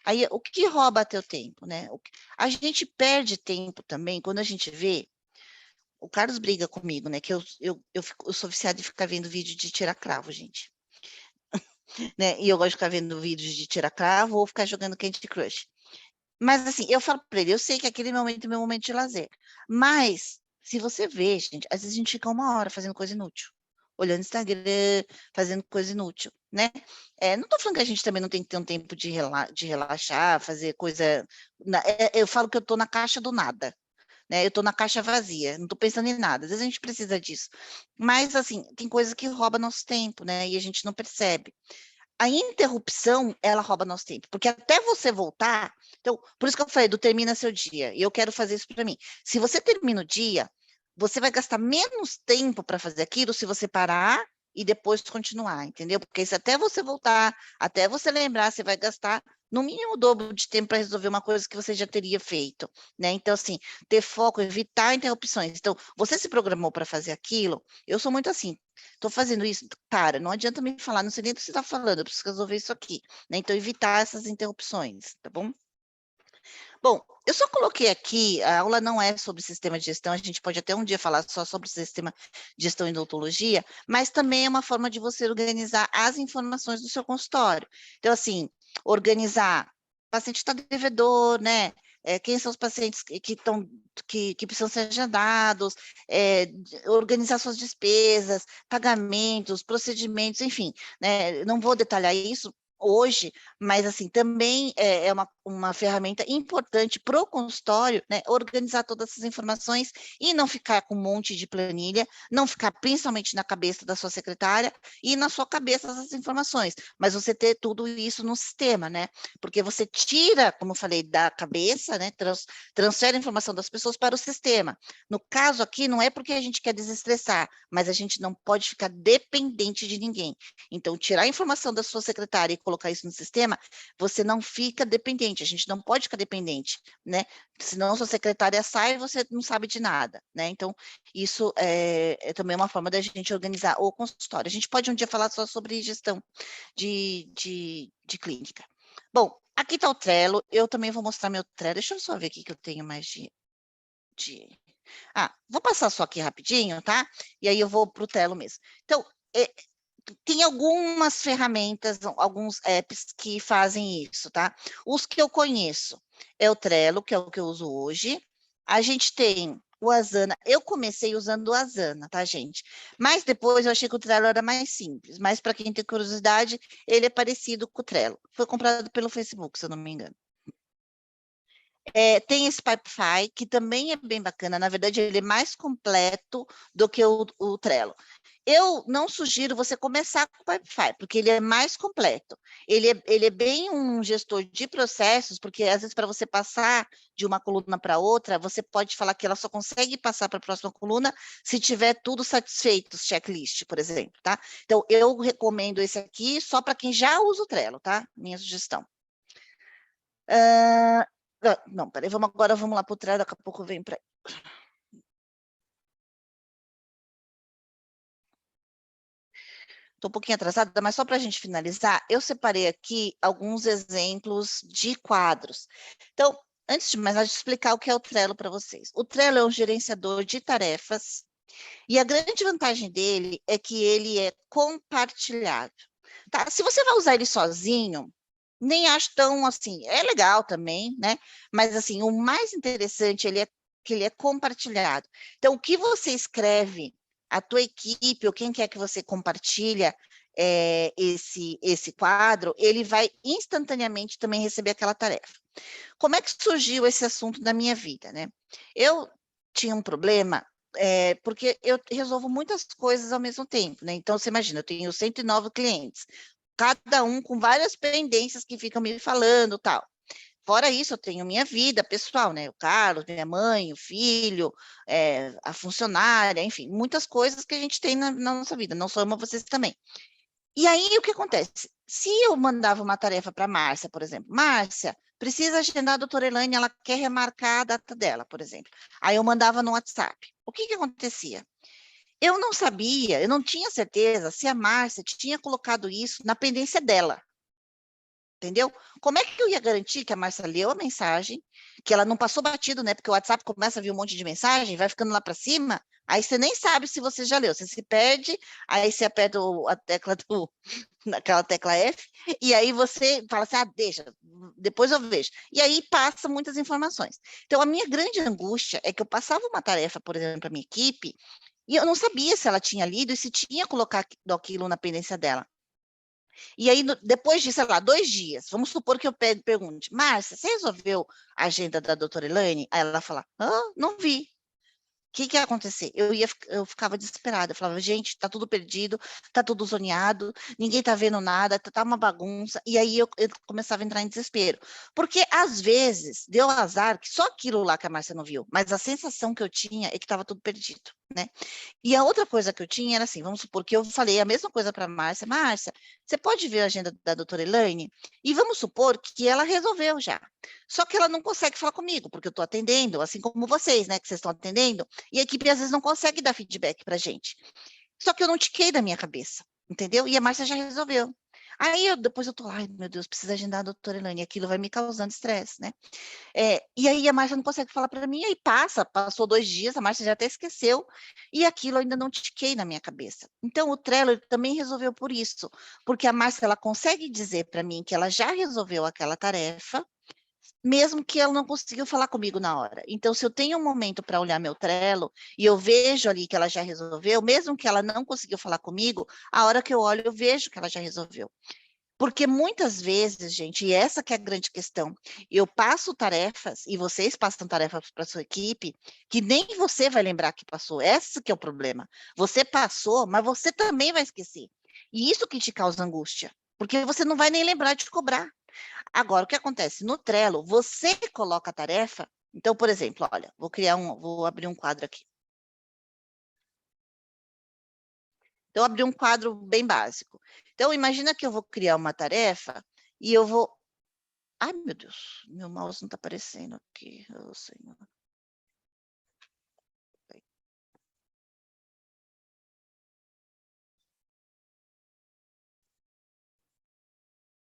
Aí, o que rouba teu tempo, né? A gente perde tempo também quando a gente vê. O Carlos briga comigo, né? Que eu sou viciada em ficar vendo vídeo de tirar cravo, gente. Né? E eu gosto de ficar vendo vídeos de tirar cravo ou ficar jogando Candy Crush. Mas, assim, eu falo para ele, eu sei que aquele momento é meu momento de lazer. Mas, se você vê, gente, às vezes a gente fica 1 hora fazendo coisa inútil. Olhando Instagram, fazendo coisa inútil, né? Não estou falando que a gente também não tem que ter um tempo de relaxar, fazer coisa. Eu falo que eu estou na caixa do nada, né? Eu estou na caixa vazia, não estou pensando em nada. Às vezes a gente precisa disso. Mas, assim, tem coisa que rouba nosso tempo, né? E a gente não percebe. A interrupção, ela rouba nosso tempo, porque até você voltar, então, por isso que eu falei do termina seu dia, e eu quero fazer isso para mim. Se você termina o dia, você vai gastar menos tempo para fazer aquilo se você parar e depois continuar, entendeu? Porque se até você voltar, até você lembrar, você vai gastar no mínimo o dobro de tempo para resolver uma coisa que você já teria feito, né? Então, assim, ter foco, evitar interrupções. Então, você se programou para fazer aquilo, eu sou muito assim, estou fazendo isso, cara, não adianta me falar, não sei nem do que você está falando, eu preciso resolver isso aqui, né? Então, evitar essas interrupções, tá bom? Bom, eu só coloquei aqui, a aula não é sobre sistema de gestão, a gente pode até um dia falar só sobre o sistema de gestão em odontologia, mas também é uma forma de você organizar as informações do seu consultório. Então, assim, organizar, o paciente está devedor, né? Quem são os pacientes que precisam ser agendados, organizar suas despesas, pagamentos, procedimentos, enfim, né? Não vou detalhar isso, hoje, mas assim, também é uma ferramenta importante para o consultório, né, organizar todas essas informações e não ficar com um monte de planilha, não ficar principalmente na cabeça da sua secretária e na sua cabeça essas informações, mas você ter tudo isso no sistema, né, porque você tira, como eu falei, da cabeça, né, transfere a informação das pessoas para o sistema. No caso aqui, não é porque a gente quer desestressar, mas a gente não pode ficar dependente de ninguém. Então, tirar a informação da sua secretária e colocar isso no sistema, você não fica dependente, a gente não pode ficar dependente, né? Senão sua secretária sai e você não sabe de nada, né? Então, isso é também uma forma da gente organizar o consultório. A gente pode um dia falar só sobre gestão de clínica. Bom, aqui está o Trello, eu também vou mostrar meu Trello, deixa eu só ver aqui que eu tenho mais vou passar só aqui rapidinho, tá? E aí eu vou para o Trello mesmo. Então, tem algumas ferramentas, alguns apps que fazem isso, tá? Os que eu conheço é o Trello, que é o que eu uso hoje. A gente tem o Asana. Eu comecei usando o Asana, tá, gente? Mas depois eu achei que o Trello era mais simples. Mas para quem tem curiosidade, ele é parecido com o Trello. Foi comprado pelo Facebook, se eu não me engano. Tem esse Pipefy, que também é bem bacana. Na verdade, ele é mais completo do que o Trello. Eu não sugiro você começar com o Pipefy, porque ele é mais completo. Ele é bem um gestor de processos, porque às vezes para você passar de uma coluna para outra, você pode falar que ela só consegue passar para a próxima coluna se tiver tudo satisfeito, checklist, por exemplo, tá? Então, eu recomendo esse aqui só para quem já usa o Trello, tá? Minha sugestão. Não, peraí, vamos lá para o Trello, daqui a pouco eu venho para... Estou um pouquinho atrasada, mas só para a gente finalizar, eu separei aqui alguns exemplos de quadros. Então, antes de mais nada, explicar o que é o Trello para vocês. O Trello é um gerenciador de tarefas, e a grande vantagem dele é que ele é compartilhado. Tá? Se você vai usar ele sozinho, nem acho tão assim, é legal também, né? Mas assim, o mais interessante que ele é compartilhado. Então, o que você escreve, a tua equipe, ou quem quer que você compartilha esse quadro, ele vai instantaneamente também receber aquela tarefa. Como é que surgiu esse assunto na minha vida, né? Eu tinha um problema, porque eu resolvo muitas coisas ao mesmo tempo, né? Então, você imagina, eu tenho 109 clientes, cada um com várias pendências que ficam me falando, tal. Fora isso, eu tenho minha vida pessoal, né? O Carlos, minha mãe, o filho, a funcionária, enfim, muitas coisas que a gente tem na nossa vida, não só uma, vocês também. E aí, o que acontece? Se eu mandava uma tarefa para a Márcia, por exemplo, Márcia, precisa agendar a doutora Elaine, ela quer remarcar a data dela, por exemplo. Aí eu mandava no WhatsApp. O que acontecia? Eu não sabia, eu não tinha certeza se a Márcia tinha colocado isso na pendência dela. Entendeu? Como é que eu ia garantir que a Márcia leu a mensagem, que ela não passou batido, né? Porque o WhatsApp começa a vir um monte de mensagem, vai ficando lá para cima, aí você nem sabe se você já leu, você se perde, aí você aperta a tecla naquela tecla F, e aí você fala assim, deixa, depois eu vejo. E aí passa muitas informações. Então, a minha grande angústia é que eu passava uma tarefa, por exemplo, para minha equipe, e eu não sabia se ela tinha lido e se tinha colocado aquilo na pendência dela. E aí, depois de, sei lá, 2 dias, vamos supor que eu pergunte, Márcia, você resolveu a agenda da doutora Elaine? Aí ela fala, não vi. O que ia acontecer? Eu ficava desesperada, eu falava, gente, está tudo perdido, está tudo zoneado, ninguém está vendo nada, está uma bagunça, e aí eu começava a entrar em desespero, porque às vezes deu azar que só aquilo lá que a Márcia não viu, mas a sensação que eu tinha é que estava tudo perdido, né? E a outra coisa que eu tinha era assim, vamos supor que eu falei a mesma coisa para a Márcia, Márcia, você pode ver a agenda da doutora Elaine? E vamos supor que ela resolveu já, só que ela não consegue falar comigo, porque eu estou atendendo, assim como vocês, né, que vocês estão atendendo, e a equipe às vezes não consegue dar feedback para a gente. Só que eu não tiquei da minha cabeça, entendeu? E a Márcia já resolveu. Aí depois eu tô, ai meu Deus, preciso agendar a doutora Elaine, aquilo vai me causando estresse, né? E aí a Márcia não consegue falar para mim, aí passou 2 dias, a Márcia já até esqueceu, e aquilo ainda não tiquei na minha cabeça. Então o Trello também resolveu por isso, porque a Márcia ela consegue dizer para mim que ela já resolveu aquela tarefa, mesmo que ela não conseguiu falar comigo na hora. Então, se eu tenho um momento para olhar meu Trello e eu vejo ali que ela já resolveu, mesmo que ela não conseguiu falar comigo, a hora que eu olho, eu vejo que ela já resolveu. Porque muitas vezes, gente, e essa que é a grande questão, eu passo tarefas, e vocês passam tarefas para sua equipe, que nem você vai lembrar que passou. Esse que é o problema. Você passou, mas você também vai esquecer. E isso que te causa angústia, porque você não vai nem lembrar de cobrar. Agora, o que acontece? No Trello, você coloca a tarefa. Então, por exemplo, olha, vou abrir um quadro aqui. Então, abri um quadro bem básico. Então, imagina que eu vou criar uma tarefa e eu vou... Ai, meu Deus, meu mouse não está aparecendo aqui. Oh, Senhor.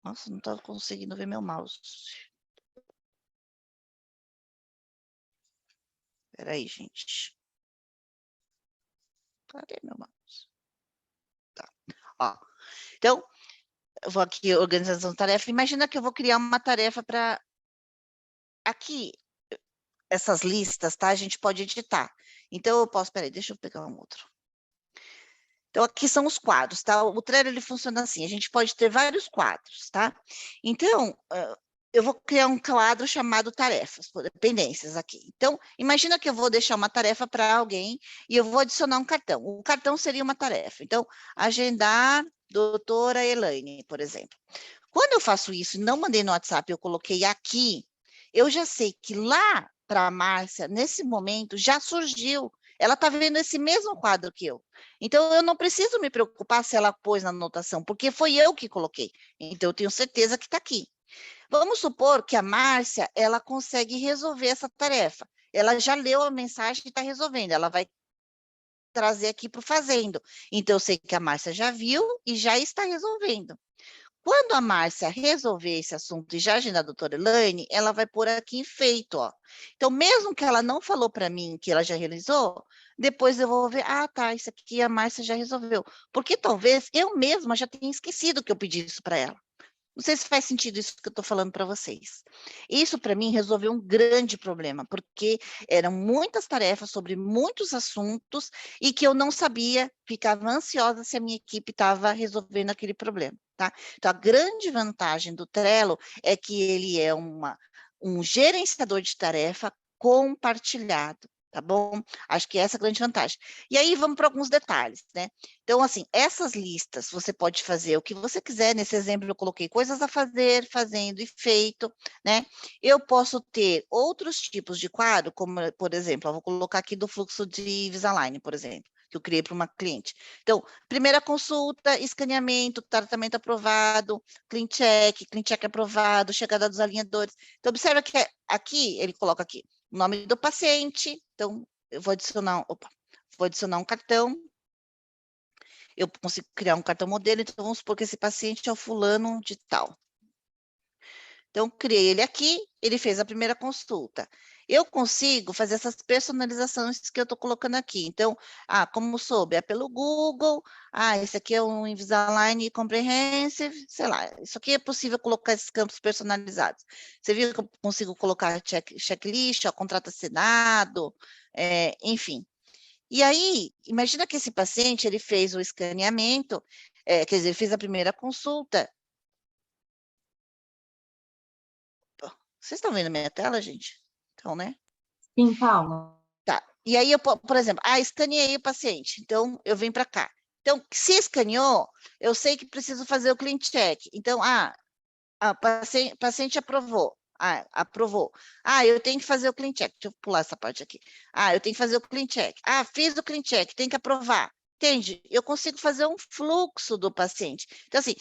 Nossa, não estou conseguindo ver meu mouse. Espera aí, gente. Cadê meu mouse? Tá. Ó, então, eu vou aqui, organização de tarefa. Imagina que eu vou criar uma tarefa para... Aqui, essas listas, tá? A gente pode editar. Então, eu posso... Espera aí, deixa eu pegar um outro. Então, aqui são os quadros, tá? O Trello, ele funciona assim, a gente pode ter vários quadros, tá? Então, eu vou criar um quadro chamado tarefas, por dependências aqui. Então, imagina que eu vou deixar uma tarefa para alguém e eu vou adicionar um cartão. O cartão seria uma tarefa. Então, agendar doutora Elaine, por exemplo. Quando eu faço isso e não mandei no WhatsApp, eu coloquei aqui, eu já sei que lá para a Márcia, nesse momento, já surgiu. Ela está vendo esse mesmo quadro que eu. Então, eu não preciso me preocupar se ela pôs na anotação, porque foi eu que coloquei. Então, eu tenho certeza que está aqui. Vamos supor que a Márcia, ela consegue resolver essa tarefa. Ela já leu a mensagem e está resolvendo. Ela vai trazer aqui para o Fazendo. Então, eu sei que a Márcia já viu e já está resolvendo. Quando a Márcia resolver esse assunto e já agendar a doutora Elaine, ela vai pôr aqui em feito, ó. Então, mesmo que ela não falou para mim que ela já realizou, depois eu vou ver, ah, tá, isso aqui a Márcia já resolveu. Porque talvez eu mesma já tenha esquecido que eu pedi isso para ela. Não sei se faz sentido isso que eu estou falando para vocês. Isso, para mim, resolveu um grande problema, porque eram muitas tarefas sobre muitos assuntos e que eu não sabia, ficava ansiosa se a minha equipe estava resolvendo aquele problema, tá? Então, a grande vantagem do Trello é que ele é um gerenciador de tarefa compartilhado. Tá bom? Acho que essa é a grande vantagem. E aí, vamos para alguns detalhes, né? Então, assim, essas listas, você pode fazer o que você quiser. Nesse exemplo, eu coloquei coisas a fazer, fazendo e feito, né? Eu posso ter outros tipos de quadro, como, por exemplo, eu vou colocar aqui do fluxo de Invisalign, por exemplo, que eu criei para uma cliente. Então, primeira consulta, escaneamento, tratamento aprovado, clean check aprovado, chegada dos alinhadores. Então, observa que aqui, ele coloca aqui, o nome do paciente. Então, eu vou adicionar um cartão. Eu consigo criar um cartão modelo, então vamos supor que esse paciente é o fulano de tal. Então, criei ele aqui, ele fez a primeira consulta. Eu consigo fazer essas personalizações que eu estou colocando aqui. Então, como soube? É pelo Google, esse aqui é um Invisalign Comprehensive, sei lá, isso aqui é possível colocar esses campos personalizados. Você viu que eu consigo colocar checklist, contrato assinado, enfim. E aí, imagina que esse paciente, ele fez o escaneamento, quer dizer, ele fez a primeira consulta. Vocês estão vendo a minha tela, gente? Então, né? Sim, Paula. Tá. E aí, por exemplo, escaneei o paciente, então eu venho para cá. Então, se escaneou, eu sei que preciso fazer o clean check. Então, paciente aprovou. Aprovou. Eu tenho que fazer o clean check. Deixa eu pular essa parte aqui. Eu tenho que fazer o clean check. Fiz o clean check, tem que aprovar. Entende? Eu consigo fazer um fluxo do paciente. Então, assim,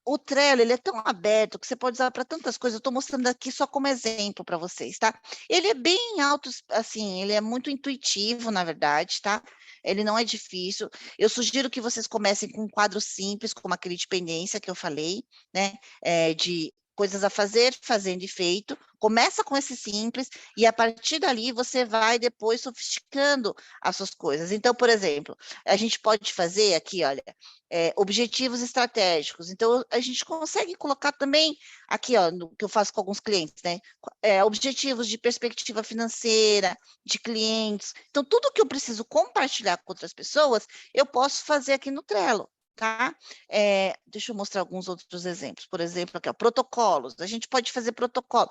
o Trello, ele é tão aberto que você pode usar para tantas coisas. Eu estou mostrando aqui só como exemplo para vocês, tá? Ele é bem alto, assim, ele é muito intuitivo, na verdade, tá? Ele não é difícil. Eu sugiro que vocês comecem com um quadro simples, como aquele de pendência que eu falei, né? De coisas a fazer, fazendo e feito. Começa com esse simples e a partir dali você vai depois sofisticando as suas coisas. Então, por exemplo, a gente pode fazer aqui, olha, objetivos estratégicos. Então, a gente consegue colocar também aqui, ó, no que eu faço com alguns clientes, né? Objetivos de perspectiva financeira, de clientes. Então, tudo que eu preciso compartilhar com outras pessoas, eu posso fazer aqui no Trello. tá? Deixa eu mostrar alguns outros exemplos. Por exemplo, aqui, ó, protocolos. A gente pode fazer protocolo.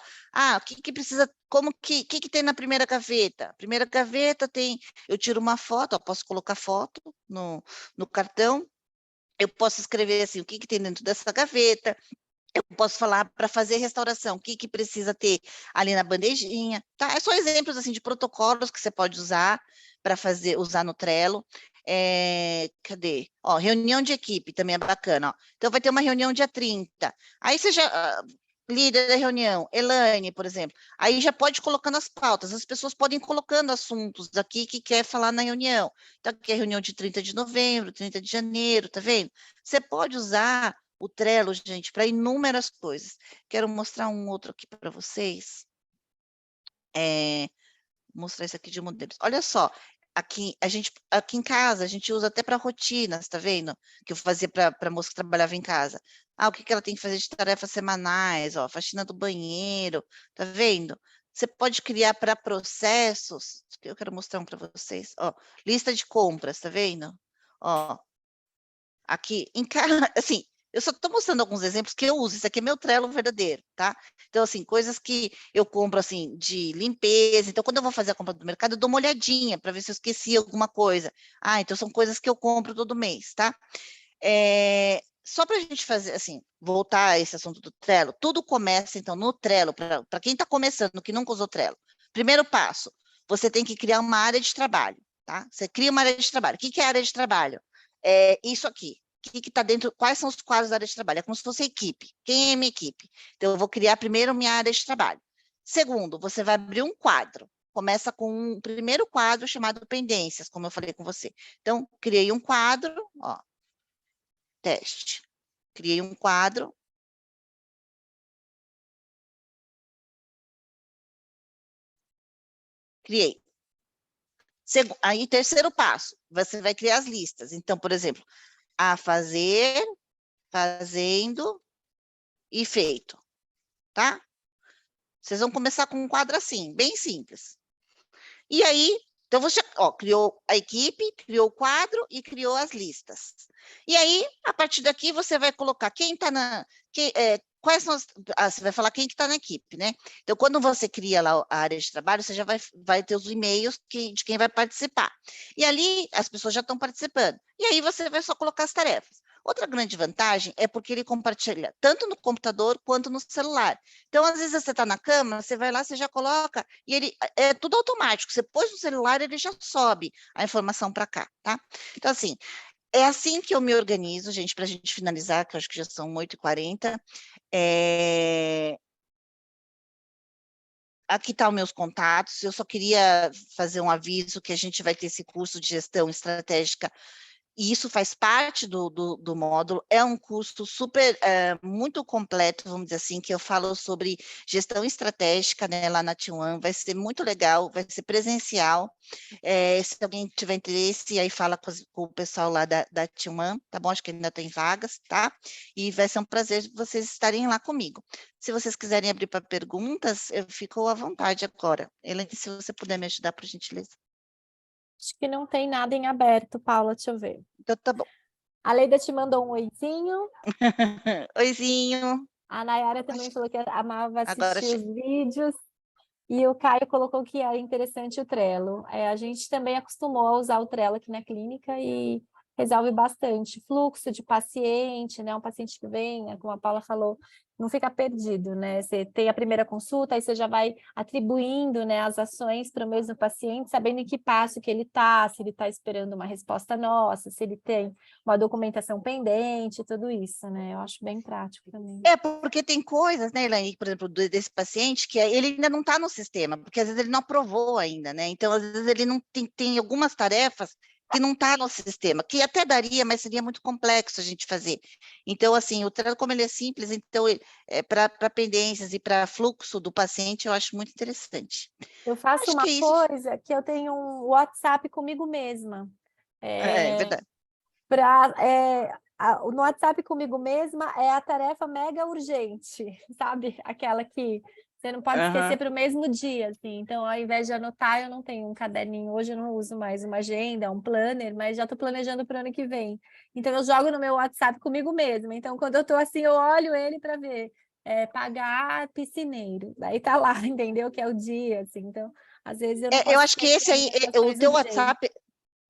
O que precisa, como que tem na primeira gaveta? Primeira gaveta tem, eu tiro uma foto, ó, posso colocar foto no cartão, eu posso escrever assim, o que tem dentro dessa gaveta, eu posso falar para fazer restauração, o que precisa ter ali na bandejinha, tá? É só exemplos assim de protocolos que você pode usar para usar no Trello. Cadê? Ó, reunião de equipe também é bacana, ó. Então vai ter uma reunião dia 30. Aí você já líder da reunião, Elaine, por exemplo. Aí já pode ir colocando as pautas. As pessoas podem ir colocando assuntos aqui que quer falar na reunião. Então aqui é a reunião de 30 de novembro, 30 de janeiro, tá vendo? Você pode usar o Trello, gente, para inúmeras coisas. Quero mostrar um outro aqui para vocês. Mostrar esse aqui de modelos. Olha só, aqui em casa a gente usa até para rotinas, tá vendo? Que eu fazia para a moça que trabalhava em casa. O que ela tem que fazer de tarefas semanais, ó, faxina do banheiro, tá vendo? Você pode criar para processos, eu quero mostrar um para vocês, ó, lista de compras, tá vendo? Ó, aqui em casa, assim, eu só estou mostrando alguns exemplos que eu uso, isso aqui é meu Trello verdadeiro, tá? Então, assim, coisas que eu compro, assim, de limpeza, então, quando eu vou fazer a compra do mercado, eu dou uma olhadinha para ver se eu esqueci alguma coisa. Então, são coisas que eu compro todo mês, tá? Só para a gente fazer, assim, voltar a esse assunto do Trello, tudo começa, então, no Trello, para quem está começando, que nunca usou Trello. Primeiro passo, você tem que criar uma área de trabalho, tá? Você cria uma área de trabalho. O que é área de trabalho? Isso aqui. O que está dentro? Quais são os quadros da área de trabalho? É como se fosse equipe. Quem é minha equipe? Então, eu vou criar primeiro minha área de trabalho. Segundo, você vai abrir um quadro. Começa com um primeiro quadro chamado pendências, como eu falei com você. Então, criei um quadro, ó, teste. Criei um quadro. Criei. Aí, terceiro passo, você vai criar as listas. Então, por exemplo, a fazer, fazendo e feito, tá? Vocês vão começar com um quadro assim, bem simples. E aí, então você, ó, criou a equipe, criou o quadro e criou as listas. E aí, a partir daqui, você vai colocar quem está quais são você vai falar quem que está na equipe, né? Então, quando você cria lá a área de trabalho, você já vai ter os e-mails de quem vai participar. E ali, as pessoas já estão participando. E aí, você vai só colocar as tarefas. Outra grande vantagem é porque ele compartilha tanto no computador quanto no celular. Então, às vezes, você está na cama, você vai lá, você já coloca, e ele é tudo automático. Você pôs no celular, ele já sobe a informação para cá, tá? Então, assim, é assim que eu me organizo, gente, para a gente finalizar, que eu acho que já são 8h40. Aqui estão meus contatos. Eu só queria fazer um aviso que a gente vai ter esse curso de gestão estratégica e isso faz parte do módulo, é um curso super, muito completo, vamos dizer assim, que eu falo sobre gestão estratégica, né, lá na T1, vai ser muito legal, vai ser presencial, se alguém tiver interesse, aí fala com o pessoal lá da T1, tá bom? Acho que ainda tem vagas, tá? E vai ser um prazer vocês estarem lá comigo. Se vocês quiserem abrir para perguntas, eu fico à vontade agora. Elaine, se você puder me ajudar, por gentileza. Acho que não tem nada em aberto, Paula, deixa eu ver. Então, tá bom. A Leida te mandou um oizinho. Oizinho. A Nayara também falou que amava Agora assistir os vídeos. E o Caio colocou que era interessante o Trello. A gente também acostumou a usar o Trello aqui na clínica e resolve bastante. Fluxo de paciente, né? Um paciente que vem, como a Paula falou, não fica perdido, né? Você tem a primeira consulta, aí você já vai atribuindo, né, as ações para o mesmo paciente, sabendo em que passo que ele está, se ele está esperando uma resposta nossa, se ele tem uma documentação pendente, tudo isso, né? Eu acho bem prático também. Porque tem coisas, né, Elaine, por exemplo, desse paciente que ele ainda não está no sistema, porque às vezes ele não aprovou ainda, né? Então, às vezes ele não tem algumas tarefas que não está no sistema, que até daria, mas seria muito complexo a gente fazer. Então, assim, o Trello, como ele é simples, então, para pendências e para fluxo do paciente, eu acho muito interessante. Eu faço Acho uma que é isso. coisa que eu tenho um WhatsApp comigo mesma. É verdade. No WhatsApp comigo mesma é a tarefa mega urgente, sabe? Aquela que Você não pode esquecer Aham. para o mesmo dia, assim. Então, ao invés de anotar, eu não tenho um caderninho. Hoje eu não uso mais uma agenda, um planner, mas já estou planejando para o ano que vem. Então, eu jogo no meu WhatsApp comigo mesma. Então, quando eu estou assim, eu olho ele para ver. Pagar piscineiro. Daí tá lá, entendeu? Que é o dia, assim. Então, às vezes eu não Eu posso acho que esquecer esse aí, das o coisas teu urgentes. WhatsApp,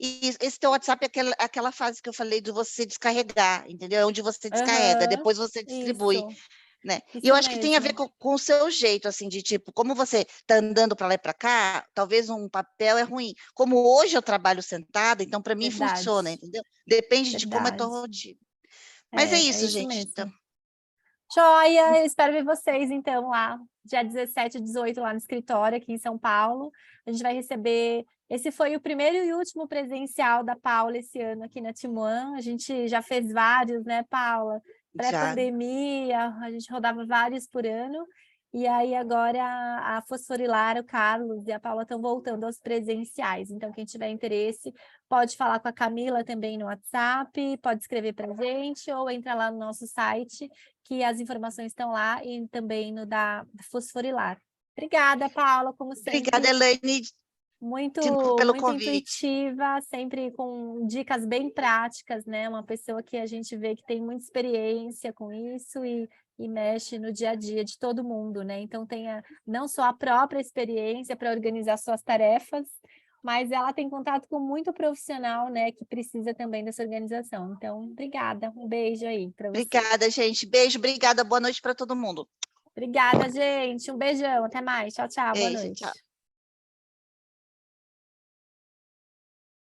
e esse teu WhatsApp é aquela fase que eu falei de você descarregar, entendeu? É onde você descarrega, Aham, depois você distribui, isso, né? E eu isso acho que tem a ver mesmo. com o seu jeito, assim, de tipo, como você está andando para lá e para cá, talvez um papel é ruim. Como hoje eu trabalho sentada, então para mim Verdade, funciona, entendeu? Depende de como é a tua verdade. rotina. Mas é É isso, isso gente. Então, mesmo. Joia, eu espero ver vocês então lá, dia 17 e 18 lá no escritório aqui em São Paulo. A gente vai receber. Esse foi o primeiro e último presencial da Paula esse ano aqui na Timoan. A gente já fez vários, né, Paula? já. Pré-pandemia, a gente rodava vários por ano. E aí agora a Fosforilar, o Carlos e a Paula estão voltando aos presenciais. Então, quem tiver interesse, pode falar com a Camila também no WhatsApp, pode escrever para a gente ou entra lá no nosso site que as informações estão lá e também no da Fosforilar. Obrigada, Paula, como Obrigada, sempre, Elaine, de novo muito, pelo muito convite. intuitiva, sempre com dicas bem práticas, né? Uma pessoa que a gente vê que tem muita experiência com isso e mexe no dia a dia de todo mundo, né? Então, tenha não só a própria experiência para organizar suas tarefas, mas ela tem contato com muito profissional, né, que precisa também dessa organização. Então, obrigada. Um beijo aí para você. Obrigada, gente. Beijo, obrigada. Boa noite para todo mundo. Obrigada, gente. Um beijão. Até mais. Tchau, tchau. Boa Beijo, tchau. noite.